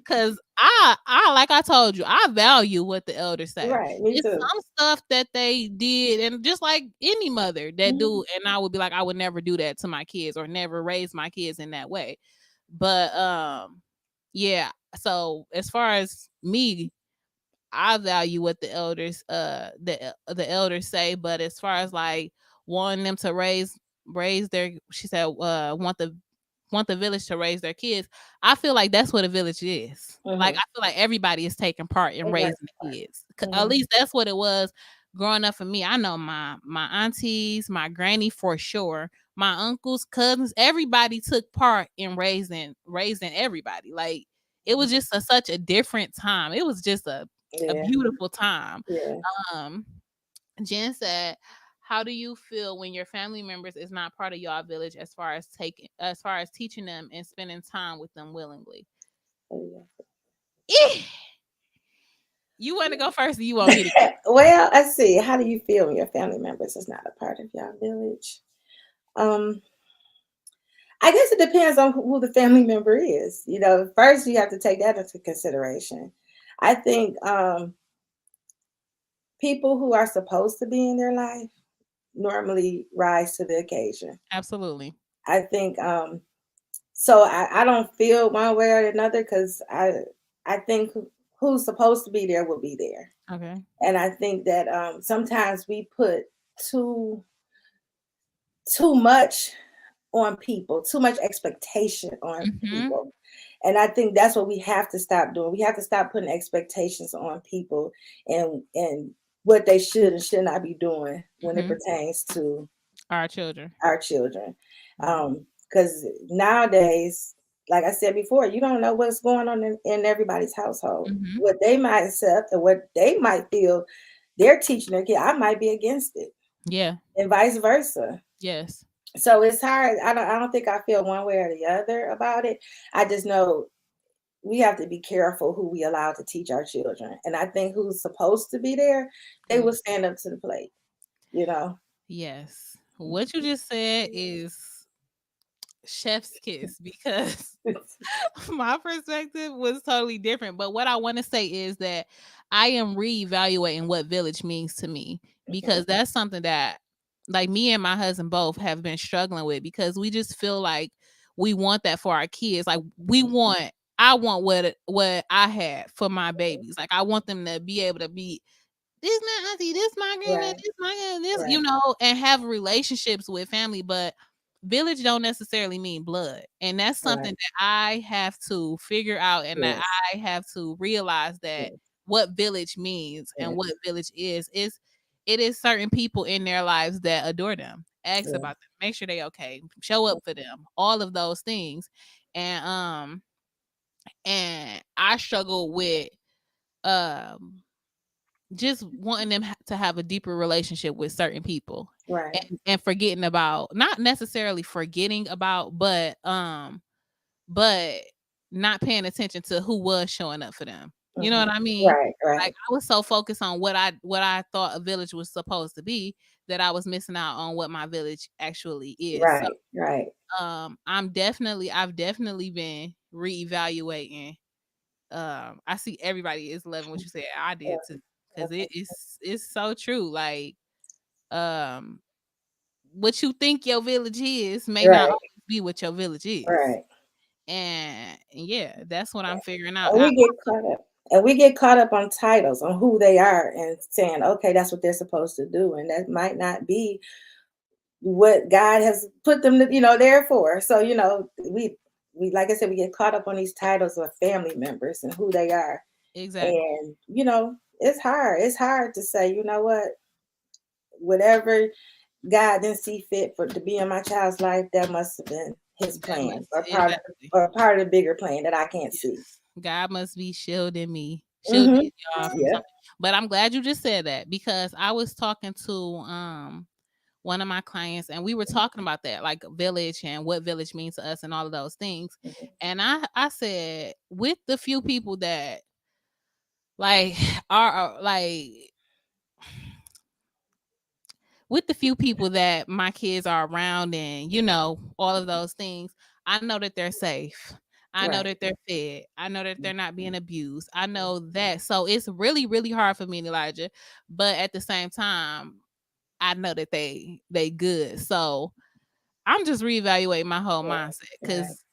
Cause I like I told you, I value what the elders say. Right. Me It's too. some stuff that they did, and just like any mother that Mhm. do, and I would be like, I would never do that to my kids or never raise my kids in that way. But yeah. So as far as me, I value what the elders the elders say, but as far as like wanting them to raise their, she said, want the village to raise their kids. I feel like that's what a village is. Like Mhm. I feel like everybody is taking part in Everybody raising the part. kids. At Mhm. least that's what it was growing up for me. I know my aunties, my granny for sure, my uncles, cousins, everybody took part in raising everybody. Like it was just such a different time. It was just a Yeah. beautiful time. Yeah. Um Jen said, "How do you feel when your family members is not part of your village as far as teaching them and spending time with them willingly?" Eh, you want to go first, or you want me to go? Well, I see. How do you feel when your family members is not a part of your village? Um, I guess it depends on who the family member is. First you have to take that into consideration. I think people who are supposed to be in their life normally rise to the occasion. Absolutely. I think so. I don't feel one way or another because I think who's supposed to be there will be there, Okay. and I think that sometimes we put too too much on people, too much expectation on Mhm. people. And I think that's what we have to stop doing. We have to stop putting expectations on people and what they should and should not be doing when it Mhm. pertains to Our children. our children. Yeah. Because nowadays, like I said before, you don't know what's going on in everybody's household. Mhm. What they might accept or what they might feel they're teaching their kid, I might be against it, Yeah. and vice versa. Yes. So it's hard. I don't think I feel one way or the other about it. I just know we have to be careful who we allow to teach our children. And I think who's supposed to be there, they Mm. will stand up to the plate, you know. Yes. What you just said is chef's kiss because my perspective was totally different. But what I want to say is that I am reevaluating what village means to me because that's something that, like, me and my husband both have been struggling with because we just feel like we want that for our kids. Like, I want what I had for my babies. Like, I want them to be able to be this my auntie, this my grandma, Right, this my this, right, and have relationships with family. But village don't necessarily mean blood. And that's something right. that I have to figure out and that Yes, I have to realize that yes, what village means and yes, what village is it is certain people in their lives that adore them, ask yes, about them, make sure they okay, show up for them, all of those things. And I struggle with um just wanting them to have a deeper relationship with certain people right. and forgetting about, not necessarily forgetting about, but not paying attention to who was showing up for them. You know Hmm. what I mean? Right, Like right, I was so focused on what I thought a village was supposed to be that I was missing out on what my village actually is. So right, right. I've definitely been reevaluating. I see everybody is loving what you said. I did too. Cause it's so true. Like, um, what you think your village is may not Right, always be what your village is. right. And yeah, that's what I'm figuring out. And we get caught up. And we get caught up on titles, on who they are, and saying, okay, that's what they're supposed to do. And that might not be what God has put them to, there for. So, we like I said, we get caught up on these titles of family members and who they are. Exactly. And, it's hard. It's hard to say, you know what, whatever God didn't see fit for to be in my child's life, that must have been his That plan, must exactly. or part of the bigger plan that I can't see. Yes. God must be shielding me, shielding Hmm. y'all from Yeah. something. But I'm glad you just said that because I was talking to one of my clients and we were talking about that, like village and what village means to us and all of those things. And I said with the few people that like are like with the few people that my kids are around and all of those things, I know that they're safe. I know Right. that they're fed. I know that they're not being abused. I know that. So it's really really hard for me, Elijah, but at the same time I know that they good. So I'm just reevaluating my whole Yeah. mindset Right. cuz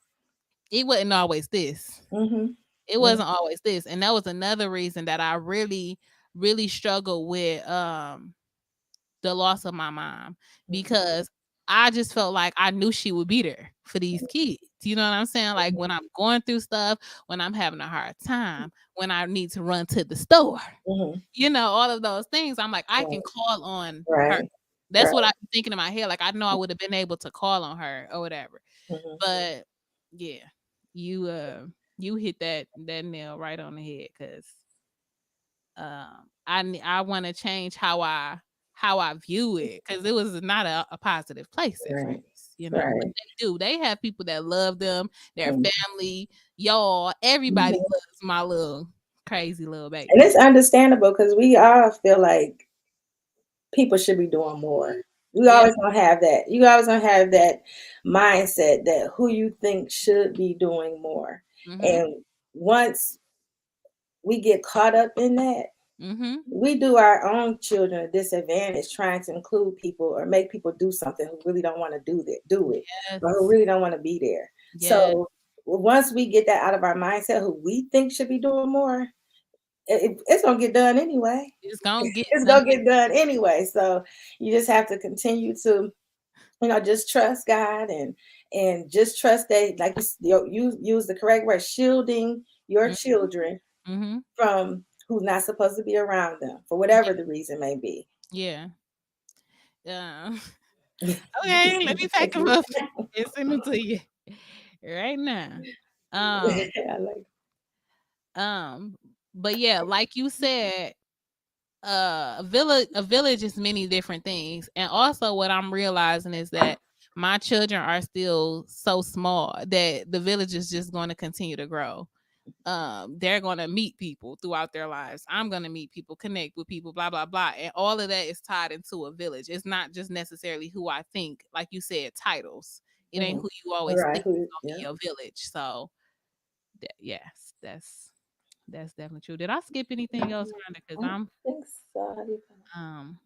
it wasn't always this. Hmm. It wasn't always this. And that was another reason that I really really struggled with the loss of my mom because I just felt like I knew she would be there for these kids. You know what I'm saying? Like when I'm going through stuff, when I'm having a hard time, when I need to run to the store, Hmm. all of those things, I'm like, I can Right. call on her. Right. That's what Right. I'm thinking in my head. Like I know I would have been able to call on her or whatever. Hmm. But yeah, you you hit that nail right on the head because I want to change how I view it because it was not a positive place at Right. first, but Right. they have people that love them, their Mhm. family, y'all, everybody Mhm. loves my little crazy little And baby. it's understandable because we all feel like people should be doing more. We Yeah. always gonna have that. You always gonna have that mindset that who you think should be doing more. Mhm. And once we get caught up in that, Mhm. we do our own children a disadvantage trying to include people or make people do something who really don't want to do it, or who Yes. really don't want to be there. Yes. So once we get that out of our mindset, who we think should be doing more, it's gonna get done anyway. It's gonna get It's done. gonna get done anyway. So you just have to continue to, just trust God, and just trust that, like you use the correct word, shielding your Mhm. children Mhm. from who's not supposed to be around them for whatever the reason may be. Yeah. Yeah. Okay, let me pack them up and send them to you right now. Um, I like. um, but yeah, like you said, a village is many different things. And also what I'm realizing is that my children are still so small that the village is just going to continue to grow. They're going to meet people throughout their lives. I'm going to meet people, connect with people, blah blah blah, and all of that is tied into a village. It's not just necessarily who I think, like you said, titles. It ain't Mhm. who you All always right. think is Who? going to be Yeah. your village. So yes, that's definitely true. Did I skip anything else, Rhonda? Because I don't I'm think so. How do you um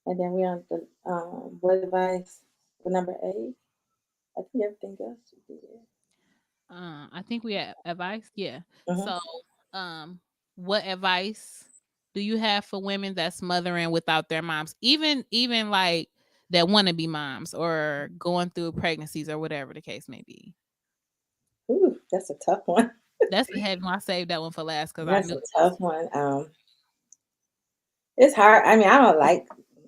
And then we on the what advice for number 8. I think everything else should be I think we have advice. Yeah. there. So, um, what advice do you have for women that's mothering without their moms, even like that want to be moms or going through pregnancies or whatever the case may be? Ooh, that's a tough one. That's the head one. I saved that one for last because I That's knew a it was. tough one. It's hard. I mean, I don't like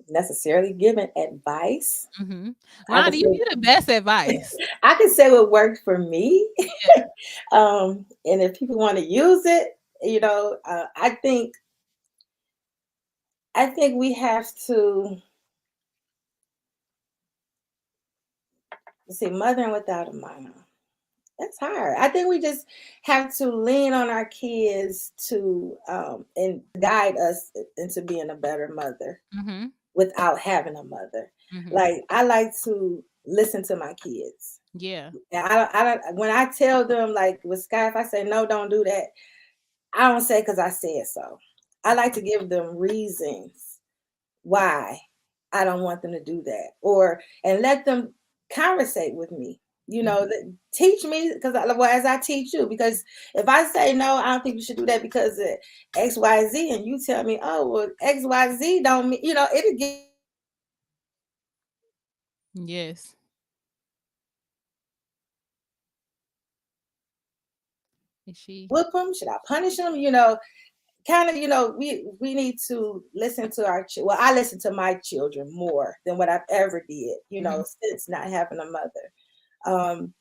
necessarily giving advice. Mm-hmm. I could Rhonda, you say get the best advice. I could say what worked for me. Yeah. And if people want to use it, I think we have to see mothering without a mom. That's hard. I think we just have to lean on our kids to and guide us into being a better mother Mm-hmm. without having a mother. Mm-hmm. Like I like to listen to my kids. Yeah. And I don't when I tell them, like with Sky, if I say no, don't do that, I don't say because I said so. I like to give them reasons why I don't want them to do that, or and let them conversate with me. You know, Mhm. teach me, because well, as I teach you, because if I say no, I don't think you should do that because of XYZ, and you tell me, oh well, XYZ don't mean, it'll get me to think about, Yes. Is should I she? whoop them, should I punish them, kind of, we need to listen to well, I listen to my children more than what I've ever did, Mhm. since not having a mother. um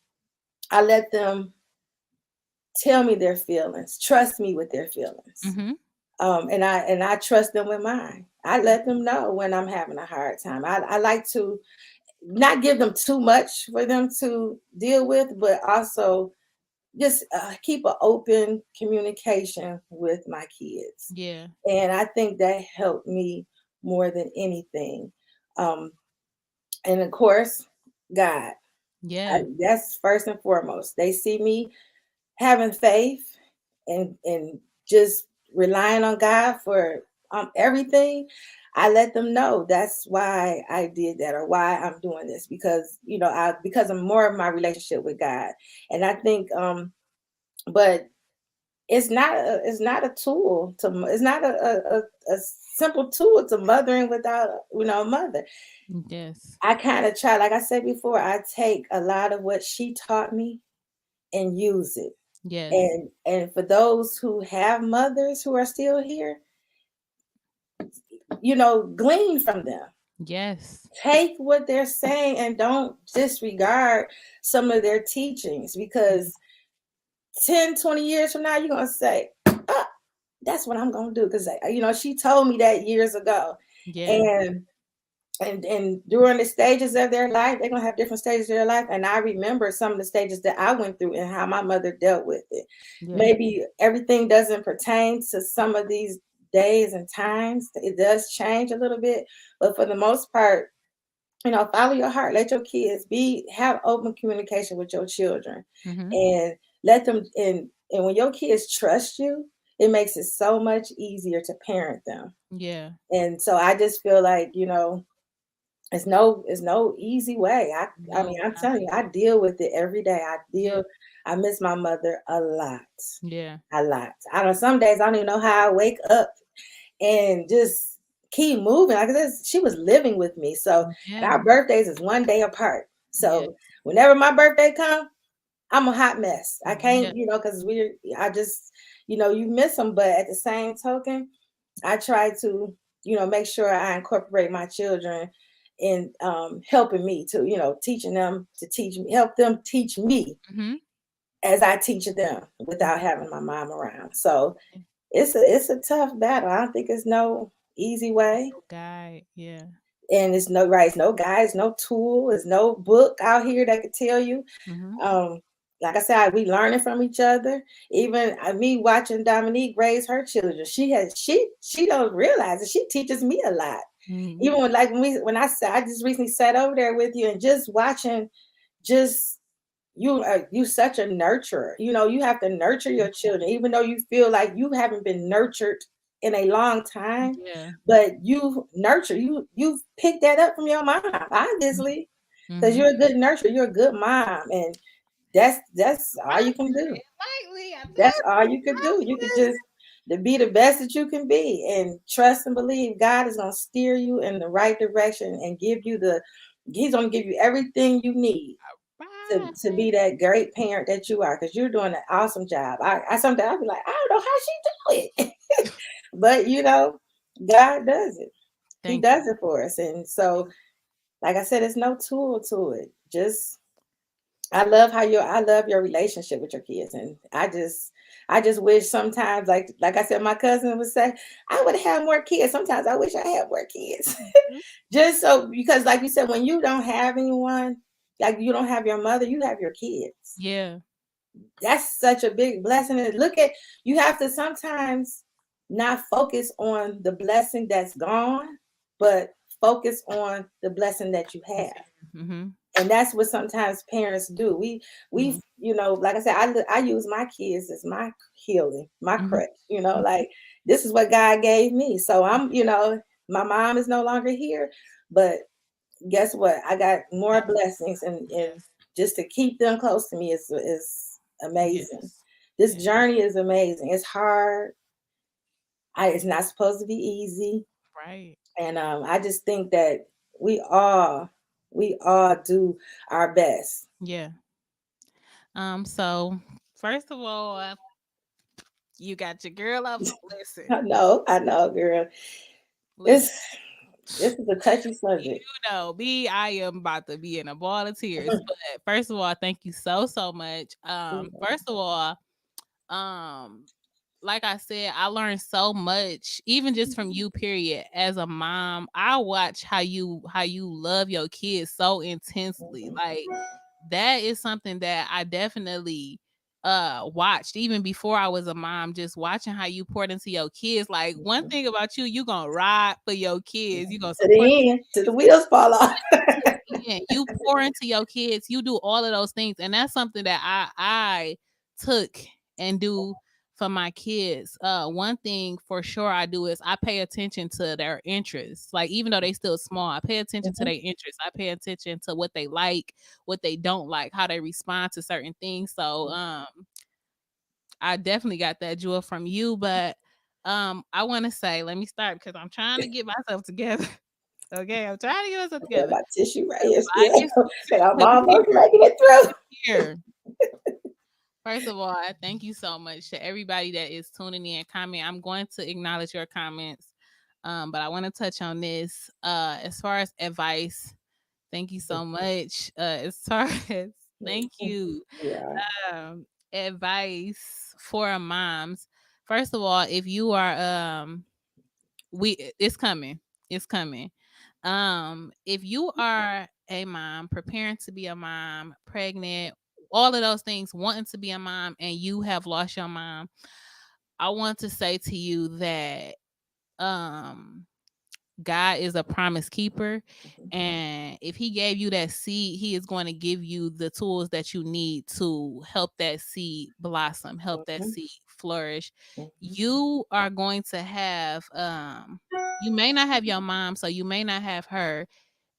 I let them tell me their feelings, trust me with their feelings. Mhm. And I trust them with mine. I let them know when I'm having a hard time. I like to not give them too much for them to deal with, but also just keep an open communication with my kids. Yeah. And I think that helped me more than anything. Um, and of course, God. Yeah. That's first and foremost. They see me having faith and just relying on God for everything. I let them know that's why I did that, or why I'm doing this, because because of more of my relationship with God. And I think but it's not a tool to it's not a simple tool to mothering without a mother. Yes. I kind of try, like I said before, I take a lot of what she taught me and use it. Yes. And for those who have mothers who are still here, glean from them. Yes. Take what they're saying and don't disregard some of their teachings, Yeah. because 10, 20 years from now, you're going to say, oh, that's what I'm going to do. Because, she told me that years ago. Yeah. And and during the stages of their life, they're gonna have different stages of their life. And I remember some of the stages that I went through and how my mother dealt with it. Yeah. Maybe everything doesn't pertain to some of these days and times. It does change a little bit, but for the most part, follow your heart. Let your kids have open communication with your children, Mhm. and let them. And when your kids trust you, it makes it so much easier to parent them. Yeah. And so I just feel like, it's no easy way. I No, mean, I'm not telling at you, I all. deal with it every day. Yeah. I miss my mother a lot. Yeah. A lot. I don't Some days I don't even know how I wake up and just keep moving. Like this, she was living with me. So, and Yeah. our birthdays is one day apart. Yeah. So whenever my birthday comes, I'm a hot mess. I Yeah. can't, because I just, you miss them. But at the same token, I try to, make sure I incorporate my children in helping me to, teaching them to teach me, help them teach me Mhm. as I teach them without having my mom around. So it's a tough battle. I don't think it's no easy way. No guide. Yeah. And it's no guys, no tool, there's no book out here that could tell you. Mhm. Um, like I said, we learning from each other. Even me watching Dominique raise her children, she don't realize it. She teaches me a lot. Mhm. Even when I just recently sat over there with you and just watching, just you such a nurturer. You have to nurture your children, even though you feel like you haven't been nurtured in a long time. Yeah. But you've picked that up from your mom, obviously, because Mhm. you're a good nurturer, you're a good mom, and that's all I you can treat do. it lightly. I That's tell all you, you could do. You could Motherless. just to be the best that you can be, and trust and believe God is gonna steer you in the right direction and give you He's gonna give you everything you need to Right. be that great parent that you are, because you're doing an awesome job. I sometimes I'll be like, I don't know how she do it. But God does it. He Thank does it for us. And so, like I said, there's no tool to it. Just I love your relationship with your kids. And I just wish sometimes, like I said, my cousin would say, I would have more kids. Sometimes I wish I had more kids. you. Just so, because like you said, when you don't have anyone, like you don't have your mother, you have your kids. Yeah. That's such a big blessing. And you have to sometimes not focus on the blessing that's gone, but focus on the blessing that you That's have. here. Mhm. And that's what sometimes parents do. We Mhm. like I said, I use my kids as my healing, my Mhm. crutch. Mhm. Like this is what God gave me. So my mom is no longer here, but guess what? I got more blessings, and Yes. just to keep them close to me is amazing. Yes. This Yeah. journey is amazing. It's hard. It's not supposed to be easy, Right. and I just think that we all we all do our best. Yeah. So first of all, you got your girl up. Listen, I know, girl. listen. This this is a touchy subject. You know me, I am about to be in a ball of tears. But first of all, thank you so much. First of all, um, like I said, I learned so much, even just from you, period. As a mom, I watch how you love your kids so intensely. Mhm, Like that is something that I definitely watched even before I was a mom, just watching how you poured into your kids. Like one mhm. thing about you, you gonna ride for your kids, you gonna To support the end, till the wheels fall off. to the end. You pour into your kids, you do all of those things, and that's something that I took and do for my kids. One thing for sure I do is I pay attention to their interests. Like even though they still small, I pay attention to Mhm, their interests. I pay attention to what they like, what they don't like, how they respond to certain things. So I definitely got that jewel from you, but I want to say, let me start because I'm trying to get myself together. Okay, I'm trying to get myself I got together. my tissue right The here still, biggest and I'm let me almost making it through. hear. First of all, I thank you so much to everybody that is tuning in and comment. I'm going to acknowledge your comments. But I want to touch on this. As far as advice, thank you so much. As far as thank you. Yeah. Advice for moms. First of all, if you are it's coming. It's coming. If you are a mom, preparing to be a mom, pregnant, all of those things, wanting to be a mom, and you have lost your mom, I want to say to you that um God is a promise keeper. Mhm, And if he gave you that seed, he is going to give you the tools that you need to help that seed blossom, help that mhm, seed flourish. mhm. You are going to have you may not have your mom, so you may not have her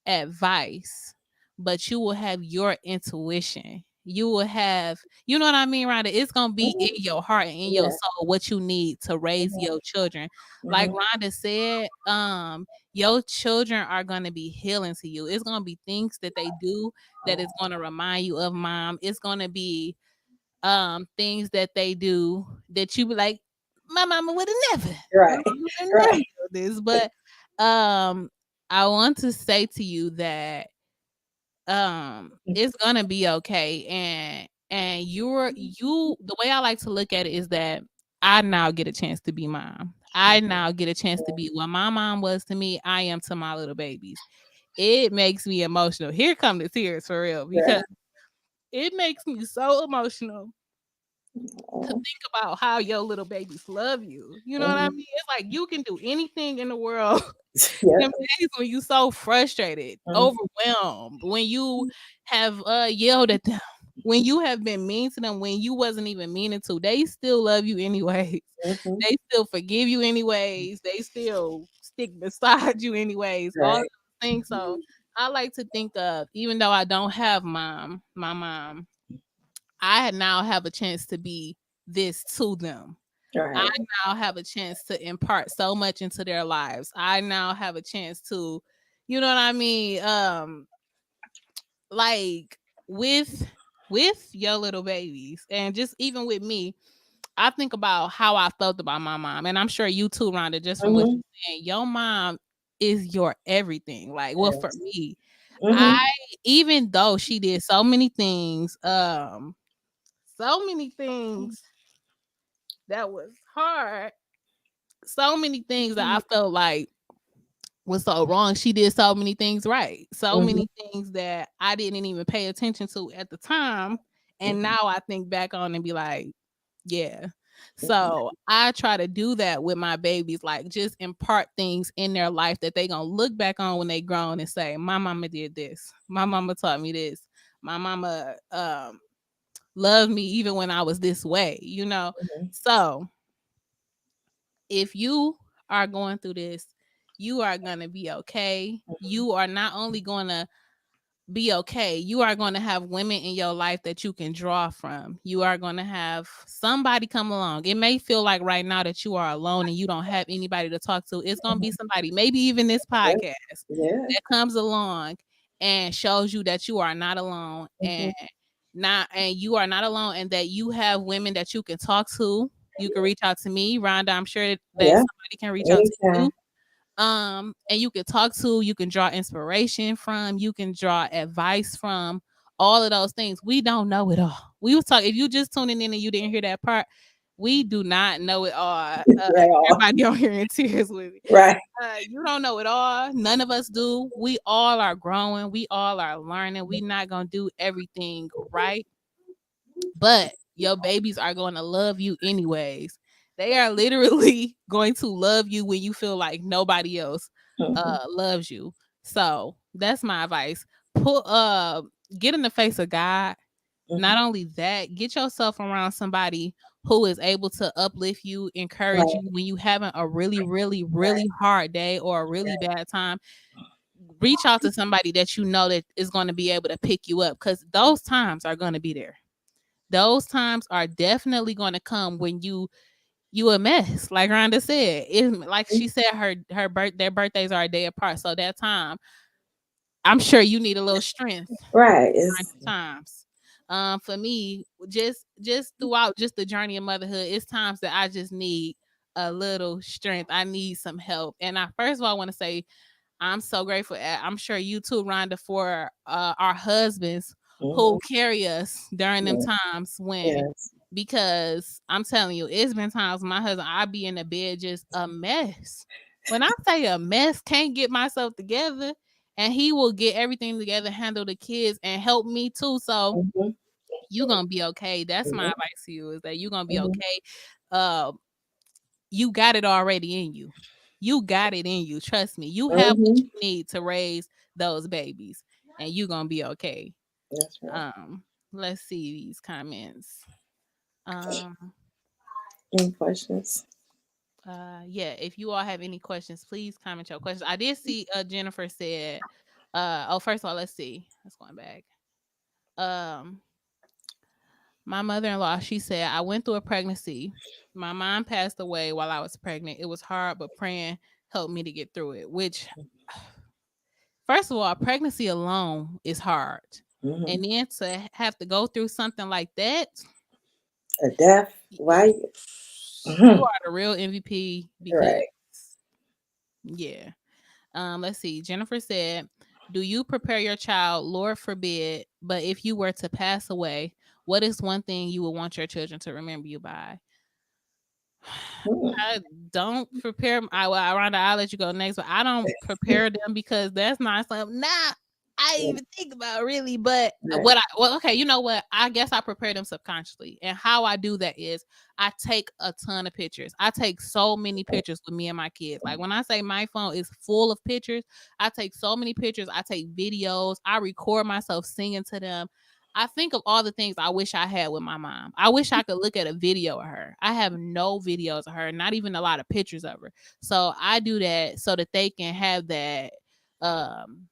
advice, but you will have your intuition. You will have, you know what I mean, Rhonda? It's gonna be Mhm. in your heart and in your Yeah. soul what you need to raise Mhm, your children. Like mhm. Rhonda said, your children are gonna be healing to you. It's gonna be things that they do that is gonna remind you of mom. It's gonna be things that they do that you be like, my mama would have never, my Right. mama would have never Right. done this. But um I want to say to you that it's gonna be okay. And you the way I like to look at it is that I now get a chance to be mom. I now get a chance to be what my mom was to me, I am to my little babies. It makes me emotional. Here come the tears for real Yeah. because it makes me so emotional to Mhm, think about how your little babies love you. You know what I mhm. mean? It's like you can do anything in the world. Yeah. Them days when you so frustrated, Mhm, overwhelmed, when you have yelled at them, when you have been mean to them, when you wasn't even meaning to, they still love you anyways. mhm. They still forgive you anyways. They still stick beside you anyways. All of Right. those things. So I like to think of, even though I don't have my mom, I now have a chance to be this to them. I Right. now have a chance to impart so much into their lives. I now have a chance to, you know what I mean? Like with your little babies and just even with me, I think about how I felt about my mom. And I'm sure you too, Rhonda, just from what Mhm. you're saying, your mom is your everything. Like, well, for Yes. me, I Mhm. even though she did so many things that was hard, so many things that I felt like was so wrong. She did so many things right. So Mhm, many things that I didn't even pay attention to at the time. And mhm, now I think back on and be like, yeah. mhm. So I try to do that with my babies, like just impart things in their life that they gonna look back on when they grown and say, my mama did this. My mama taught me this. My mama loved me even when I was this way, you know? Mhm, So if you are going through this, you are going to be okay. mhm, You are not only going to be okay. You are going to have women in your life that you can draw from. You are going to have somebody come along. It may feel like right now that you are alone and you don't have anybody to talk to. It's going to be Mhm. somebody, maybe even this Yeah. podcast, Yeah. that comes along and shows you that you are not alone, Mhm. and you are not alone, and that you have women that you can talk to. You can reach out to me, Rhonda. I'm sure that Yeah. somebody can reach out to Anytime. you, and you can talk to, you can draw inspiration from, you can draw advice from, all of those things. We don't know it all. We was talking, if you just tuning in and you didn't hear that part, we do not know it all. At all. Everybody on here in tears with me. Right. You don't know it all. None of us do. We all are growing, we all are learning. We not gonna do everything right, but your babies are going to love you anyways. They are literally going to love you when you feel like nobody else Mhm. loves you. So that's my advice. Put get in the face of God. Mhm. Not only that, get yourself around somebody who is able to uplift you, encourage Right. you when you having a really, really, Right. really hard day or a really Right. bad time. Reach out to somebody that you know that is going to be able to pick you up, because those times are going to be there. Those times are definitely going to come when you a mess. Like Rhonda said, it, like Mhm. she said, their birthdays are a day apart. So that time, I'm sure you need a little strength Right. during It's the times. For me, just throughout just the journey of motherhood, it's times that I just need a little strength. I need some help. And I first of all want to say I'm so grateful. I'm sure you too, Rhonda, for our husbands who mhm. carry us during them Yeah. times when, Yes. because I'm telling you, it's been times my husband, I be in the bed just a mess. When I say a mess, can't get myself together, and he will get everything together, handle the kids, and help me too. So Mhm. you gonna be okay. That's my Yeah. advice to you, is that you gonna be Mhm. okay. Uh, you got it already in you. You got it in you. Trust me. You have what Mhm. you need to raise those babies, and you gonna be okay. That's right. Um, let's see these comments. Um, Any questions? yeah, if you all have any questions, please comment your questions. I did see Jennifer said, oh, first of all, let's see. Let's going back. Um, my mother-in-law, she said, I went through a pregnancy. My mom passed away while I was pregnant. It was hard, but praying helped me to get through it, which, first of all, pregnancy alone is hard. Mhm. And then to have to go through something like that, A death. Why? you Mhm. are the real MVP, because Right. yeah. Let's see. Jennifer said, do you prepare your child, Lord forbid, but if you were to pass away, what is one thing you would want your children to remember you by? Mhm. I don't prepare. Rhonda, I'll let you go next, but I don't prepare them, because that's not something. Nah, I didn't Yeah. even think about really. But Right. okay, you know what? I guess I prepare them subconsciously, and how I do that is I take a ton of pictures. I take so many pictures with me and my kids. Like when I say my phone is full of pictures, I take so many pictures. I take videos. I record myself singing to them. I think of all the things I wish I had with my mom. I wish I could look at a video of her. I have no videos of her, not even a lot of pictures of her. So I do that so that they can have that. Um,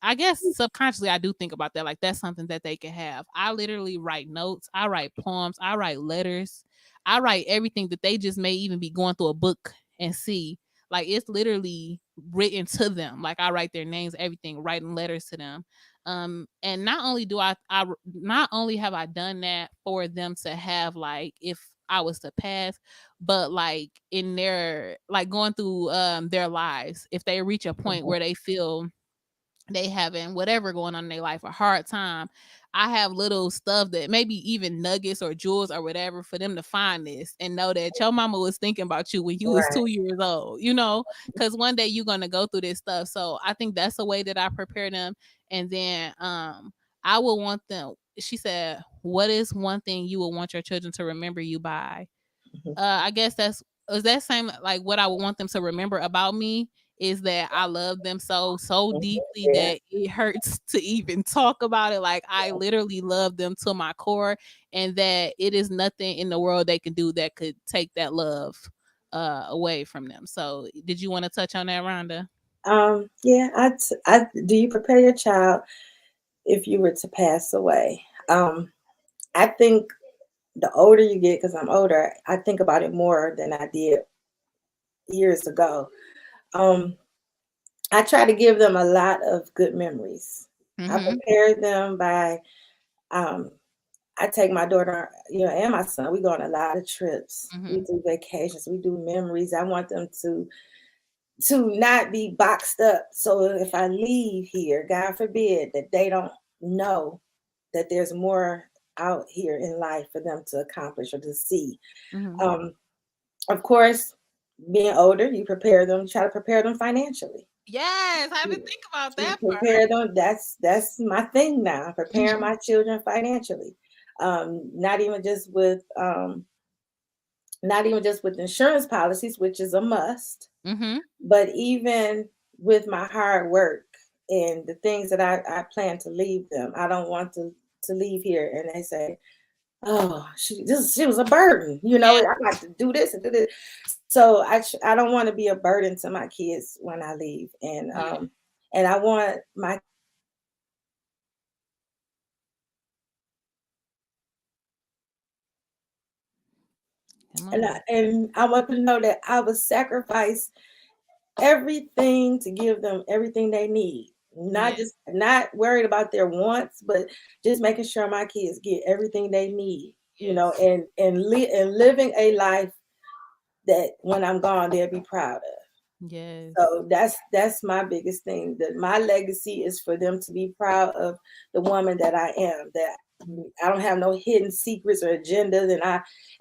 I guess subconsciously I do think about that. Like that's something that they can have. I literally write notes. I write poems. I write letters. I write everything that they just may even be going through a book and see. Like it's literally written to them. Like I write their names, everything, writing letters to them. And not only do I not only have I done that for them to have, like if I was to pass, but like in their, like going through their lives, if they reach a point Mhm. where they feel they having whatever going on in their life, a hard time, I have little stuff that maybe even nuggets or jewels or whatever for them to find this and know that your mama was thinking about you when you was Right. 2 years old, you know, because one day you're gonna go through this stuff. So I think that's a way that I prepare them. And then I will want them, she said, what is one thing you would want your children to remember you by? Mhm. I guess that's, is that same like what I would want them to remember about me, is that I love them so Mhm. deeply Yeah. that it hurts to even talk about it. Like I literally love them to my core, and that it is nothing in the world they can do that could take that love away from them. So did you want to touch on that, Rhonda? Yeah. Do you prepare your child? if you were to pass away. I think the older you get, because I'm older, I think about it more than I did years ago. Um, I try to give them a lot of good memories. I Mhm. prepare them by, um, I take my daughter, and my son. We go on a lot of trips. We Mhm. do vacations. We do memories. I want them to not be boxed up. So if I leave here, God forbid, that they don't know that there's more out here in life for them to accomplish or to see. Mhm. Um, of course, being older, you prepare them, try to prepare them financially. Yes, I didn't You, think about you that prepare them. That's my thing now. Preparing my children financially. Not even just with not even just with insurance policies, which is a must, part. Mhm. but even with my hard work and the things that I plan to leave them. I don't want to leave here and they say, "Oh, she was a burden." Yeah. I got to do this and do this. So I don't want to be a burden to my kids when I leave, Yeah. and I want my Come on. and I want them to know that I would sacrifice everything to give them everything they need. Yeah. Not worried about their wants, but just making sure my kids get everything they need, Yes. and living a life that when I'm gone they'll be proud of. Yes. So that's my biggest thing. That my legacy is for them to be proud of the woman that I am. That I don't have no hidden secrets or agendas,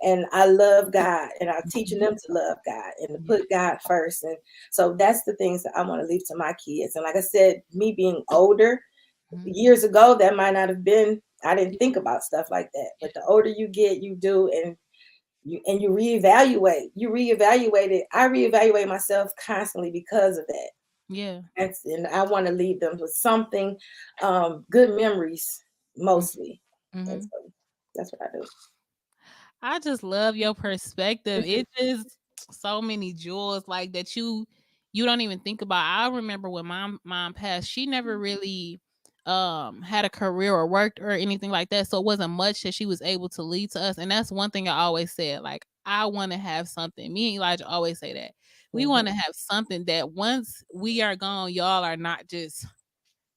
and I love God, and I'm teaching Mhm. them to love God and to Yeah. put God first. And so that's the things that I want to leave to my kids. And like I said, me being older Mhm. years ago, that might not have been. I didn't think about stuff like that. But the older you get, you do, and you reevaluate. You reevaluate it. I reevaluate myself constantly because of that. Yeah. And I want to leave them with something, good memories mostly. And Mhm. so that's what I do. I just love your perspective. It just so many jewels like that you don't even think about. I remember when my mom passed, she never really had a career or worked or anything like that. So it wasn't much that she was able to lead to us. And that's one thing I always said. Like, I want to have something. Me and Elijah always say that. We want Mhm, to have something that once we are gone, y'all are not just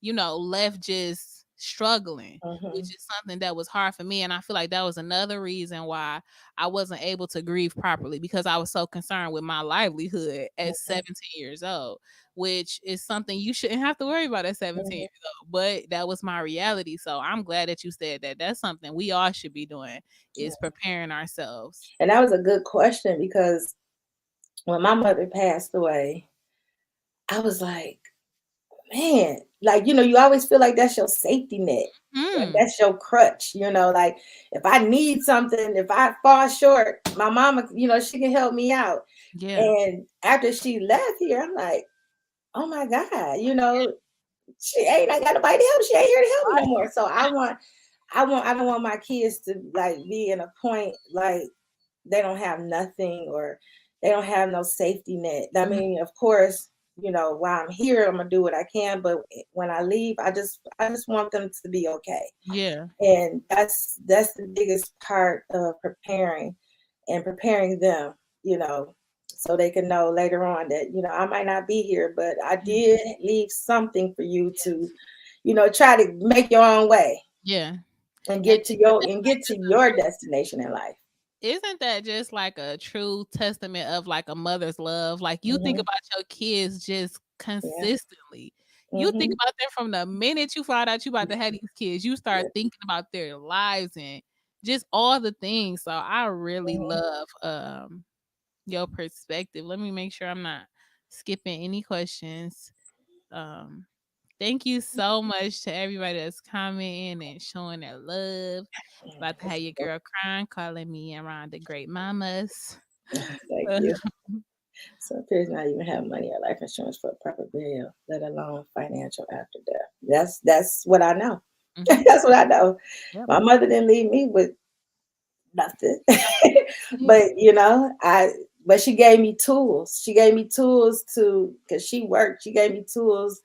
left just struggling, which mhm, is something that was hard for me. And I feel like that was another reason why I wasn't able to grieve properly because I was so concerned with my livelihood at mhm, 17 years old, which is something you shouldn't have to worry about at 17 mhm. years old. But that was my reality. So I'm glad that you said that. That's something we all should be doing is Yeah. preparing ourselves. And that was a good question because when my mother passed away, I was like, man, like, you always feel like that's your safety net. Like Mm. that's your crutch, like if I need something, if I fall short, my mama, she can help me out. Yeah. And after she left here, I'm like, oh my God, she ain't I got nobody to help. She ain't here to help me no Right. more. So I don't want my kids to like be in a point like they don't have nothing or they don't have no safety net. I Mhm. mean, of course, while I'm here, I'm gonna do what I can, but when I leave, I just want them to be okay. Yeah. And that's the biggest part of preparing them, you know, so they can know later on that, I might not be here, but I Mhm. did leave something for you to, try to make your own way Yeah. and And get to your destination in life. isn't that just like a true testament of like a mother's love? Like you think Hmm. about your kids just Yeah. consistently. You think Hmm. about them from the minute you find out you about to have these kids. You start Yeah. thinking about their lives and just all the things. So I really Mhm. love your perspective. Let me make sure I'm not skipping any questions. Um Thank you so much to everybody that's commenting and showing their love. About to have your girl crying, calling me around the great mamas. Thank Uh, you. Some peers not even have money or life insurance for a proper burial, let alone financial after death. That's what I know. mhm. That's what I know. Yep. My mother didn't leave me with nothing. Yeah. But but she gave me tools. She gave me tools to because she worked. She gave me tools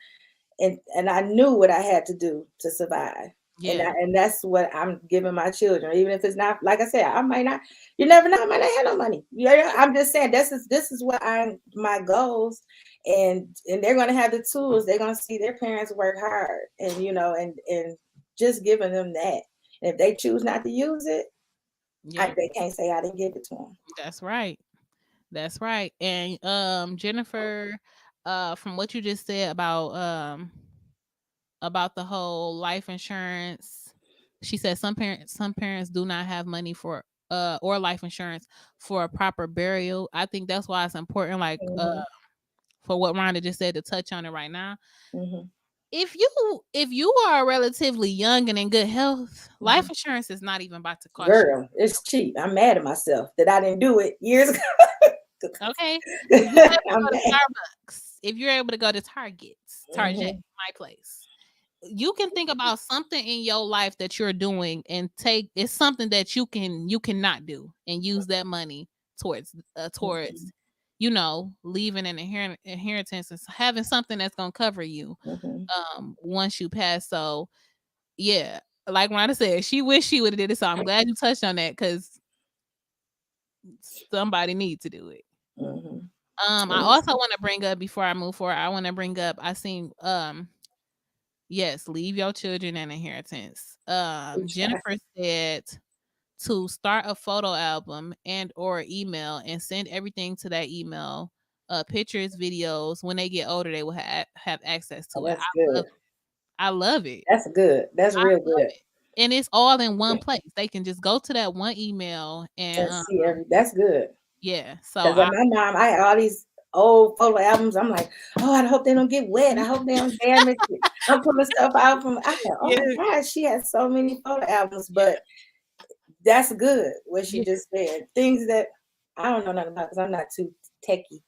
and I knew what I had to do to survive. Yeah. And that's what I'm giving my children, even if it's not, like I said, I might not. You never know, I might not have no money. Yeah, I'm just saying this is what I'm my goals, and they're gonna have the tools. They're gonna see their parents work hard, and and just giving them that. And if they choose not to use it, Yep. they can't say I didn't give it to them. That's right. That's right. And Jennifer, from what you just said about the whole life insurance, she said some parents do not have money for or life insurance for a proper burial. I think that's why it's important, like Hmm. for what Rhonda just said, to touch on it right now. Hmm. If you are relatively young and in good health, life Hmm. insurance is not even about to cost you. Girl, it's cheap. I'm mad at myself that I didn't do it years ago. Okay. If you're able to I'm go to mad. Starbucks, if you're able to go to Target, Hmm. my place, you can think about something in your life that you're doing and take it's something that you cannot do and use that money towards Hmm. leaving an inheritance and having something that's gonna cover you Hmm. once you pass. So yeah, like Rhonda said, she wished she would have did it. So I'm glad you touched on that because somebody needs to do it. Hmm. I also want to bring up before I move forward. I want to bring up. I seen. Yes, leave your children an inheritance. We try. Jennifer said to start a photo album and or email and send everything to that email. Pictures, videos. When they get older, they will have access Oh, to it. that's good. I love it. That's good. That's I real love good. it. And it's all in one place. They can just go to that one email and And see that's good. yeah. So Because at my mom, I had all these old photo albums. I'm like, oh, I hope they don't get wet. I hope they don't damage it. I'm pulling stuff out from. I said, oh yeah, my gosh, she has so many photo albums. yeah, But that's good what she yeah. just said. Things that I don't know nothing about because I'm not too techie.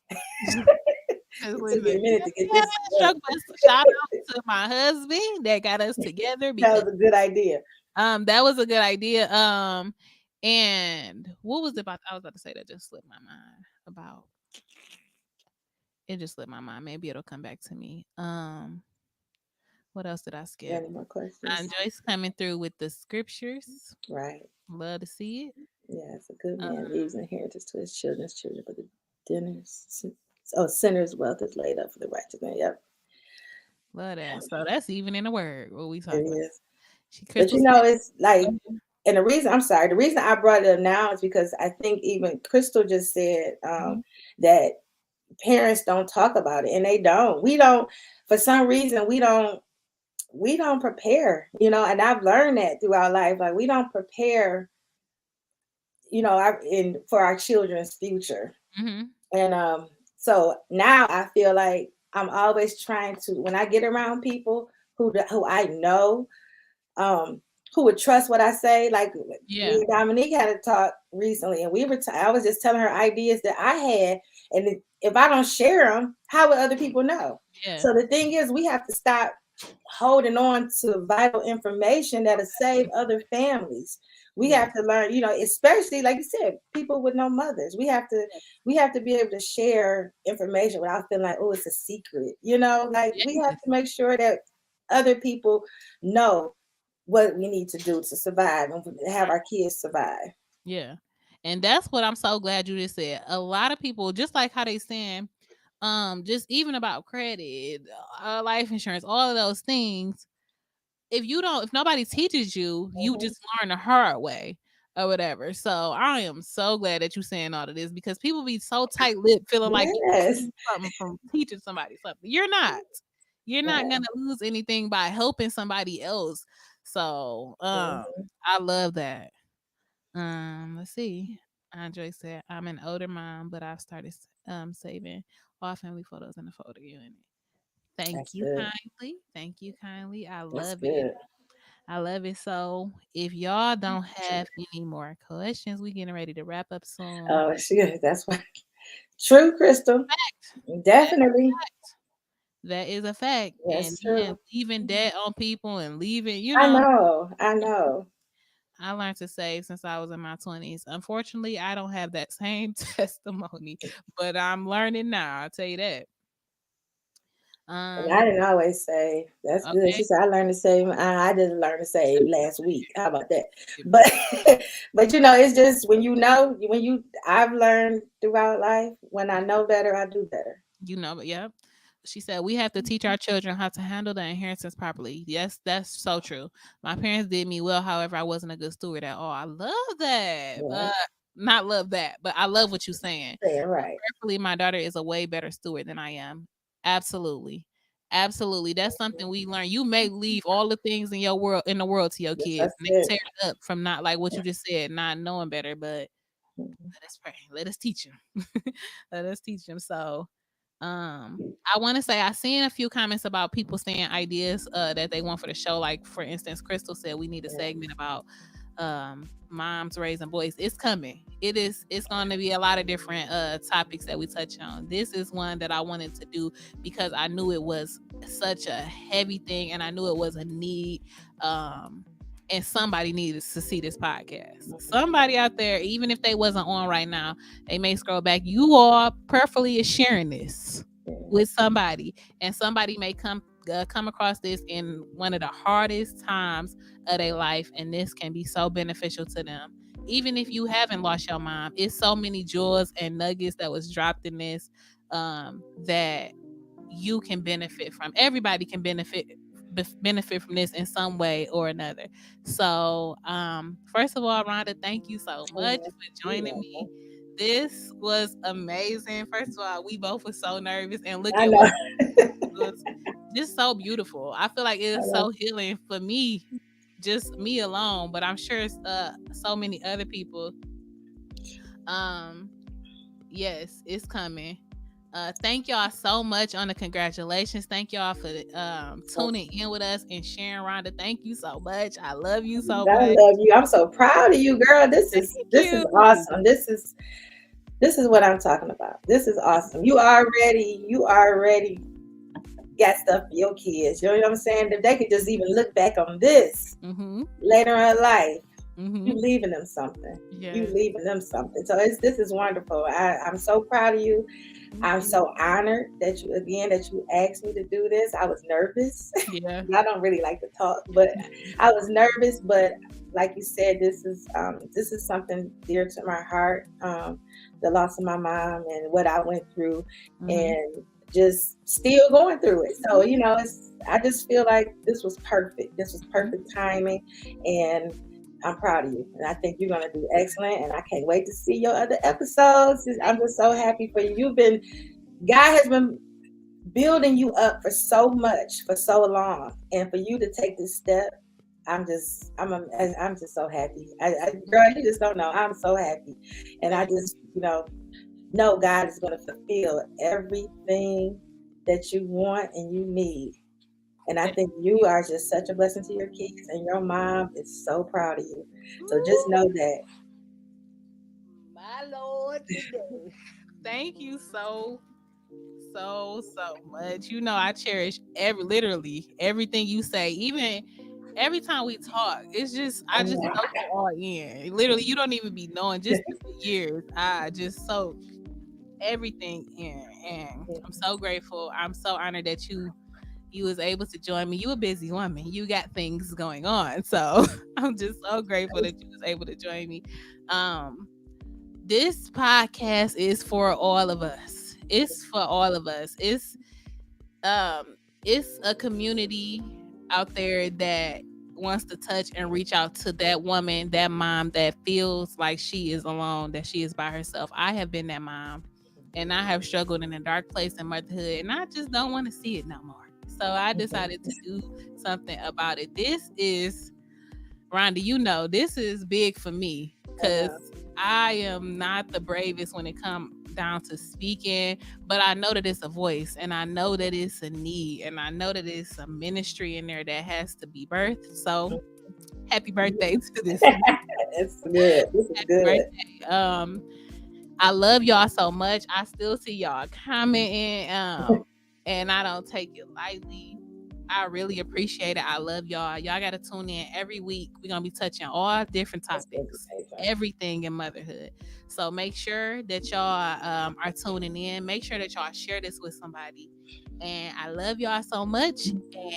'Cause It took me listen, a minute to get yeah, this struggle, together. but shout out to my husband that got us together That because was a good idea. that was a good idea. And what was it about? I was about to say that just slipped my mind about it. Just slipped my mind. Maybe it'll come back to me. What else did I skip? Any more questions? Joyce coming through with the scriptures. Right. Love to see it. Yeah, it's a good Uh, man leaves inheritance to his children's children, but the dinners, sinner's wealth is laid up for the righteous man. Yep, Love that. So that's even in the word what we it talking about. is. She But Crystal said, it's like, and the reason I brought it up now is because I think even Crystal just said mhm, that parents don't talk about it, and they don't. We don't, for some reason, we don't prepare, and I've learned that throughout life. Like we don't prepare, for our children's future. mhm, And so now I feel like I'm always trying to, when I get around people who I know, um, who would trust what I say. Like yeah, me and Dominique had a talk recently, and I was just telling her ideas that I had, and if I don't share them, how would other people know? yeah, So the thing is, we have to stop holding on to vital information that'll save other families. We yeah, have to learn, especially like you said, people with no mothers. We have to be able to share information without feeling like, oh, it's a secret. Like we have yeah, to make sure that other people know what we need to do to survive and have our kids survive. yeah. And that's what I'm so glad you just said. A lot of people, just like how they saying, just even about credit, life insurance, all of those things. If nobody teaches you, you Mhm. just learn the hard way or whatever. So I am so glad that you're saying all of this because people be so tight lipped, feeling like you Yes. lose something from teaching somebody something. You're not. You're not Right. gonna lose anything by helping somebody else. So Mhm. I love that. Let's see. Andre said, I'm an older mom, but I've started saving all family photos in the folder unit. Thank That's you good. kindly. Thank you kindly. I That's love it. good. I love it. So if y'all don't have any more questions, we getting ready to wrap up soon. Oh, that's why. True, Crystal. Fact. That, Definitely. that is a fact. And That's then true. leaving debt on people and I know. I know. I learned to save since I was in my 20s. Unfortunately, I don't have that same testimony, but I'm learning now. I'll tell you that. And I Um, didn't always say that's good. She okay. said I learned to save. I didn't learn to save last week. How about that? But but it's just when I've learned throughout life. When I know better, I do better. But yeah. She said we have to teach our children how to handle the inheritance properly. Yes, that's so true. My parents did me well, however, I wasn't a good steward at all. I love that. Yeah, Not love that, but I love what you're saying. saying right. Prayerfully, my daughter is a way better steward than I am. Absolutely. Absolutely. That's something we learn. You may leave all the things in the world to your kids That's and they it. tear it up from not like what you just said, not knowing better, but Mhm. let us pray. Let us teach them. Let us teach them. So I want to say I seen a few comments about people saying ideas that they want for the show. Like for instance, Crystal said we need a Yeah. segment about moms raising boys. It's coming. It's going to be a lot of different topics that we touch on. This is one that I wanted to do because I knew it was such a heavy thing and I knew it was a need. And somebody needed to see this podcast. Somebody out there, even if they wasn't on right now, they may scroll back. You all perfectly is sharing this with somebody, and somebody may come across this in one of the hardest times of their life, and this can be so beneficial to them. Even if you haven't lost your mom, it's so many jewels and nuggets that was dropped in this that you can benefit from. Everybody can benefit from this in some way or another. So, first of all, Rhonda, thank you so much Yeah. for You're joining me. welcome. This was amazing. First of all, we both were so nervous, and look I at know. what was just so beautiful. I feel like it I was know. so healing for me, just me alone, but I'm sure it's so many other people. Um, yes, it's coming. Thank y'all so much on the congratulations. Thank y'all for So tuning in with us and sharing, Rhonda. Thank you so much. I love you so I much. love you. I'm so proud of you, girl. This is Thank this is you. awesome. This is what I'm talking about. This is awesome. You already got stuff for your kids. You know what I'm saying? If they could just even look back on this Mm-hmm. later in life, you Mm-hmm. leaving them something. You Yes. leaving them something. So this is wonderful. I'm so proud of you. Thank I'm you. so honored that you asked me to do this. I was nervous. Yeah. I don't really like to talk, but I was nervous. But like you said, this is something dear to my heart. The loss of my mom and what I went through, Mm-hmm. and just still going through it. So I just feel like this was perfect. This was Mm-hmm. perfect timing, and I'm proud of you. And I think you're gonna do excellent. And I can't wait to see your other episodes. I'm just so happy for you. God has been building you up for so much for so long, and for you to take this step, I'm just so happy. Girl, you just don't know. I'm so happy, and I Thank just know God is going to fulfill everything that you want and you need. And I thank think you you. are just such a blessing to your kids, and your mom is so proud of you. So just know Ooh, that. my Lord, today. Thank you so much. I cherish literally everything you say. Even every time we talk, I I just know. soak it all in. Literally, you don't even be knowing. Just through the years, I just soak everything in, and I'm so grateful. I'm so honored that you was able to join me. You a busy woman. You got things going on, so I'm just so grateful that you was able to join me. Um, this podcast is for all of us. It's for all of us. Um it's a community out there that wants to touch and reach out to that woman, that mom that feels like she is alone, that she is by herself. I have been that mom and I have struggled in a dark place in motherhood and I just don't want to see it no more. So I decided to do something about it. This is Rhonda, this is big for me I because know. I am not the bravest when it comes down to speaking, but I know that it's a voice and I know that it's a need and I know that it's a ministry in there that has to be birthed. So happy birthday to this. It's good. This is Happy good. birthday. I love y'all so much. I still see y'all commenting. And I don't take it lightly. I really appreciate it. I love y'all. Y'all got to tune in every week. We're going to be touching all different That's good to topics, say, John. everything in motherhood. So make sure that y'all are tuning in. Make sure that y'all share this with somebody And I love y'all so much.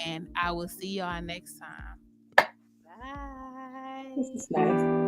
And I will see y'all next time. This Bye. is nice.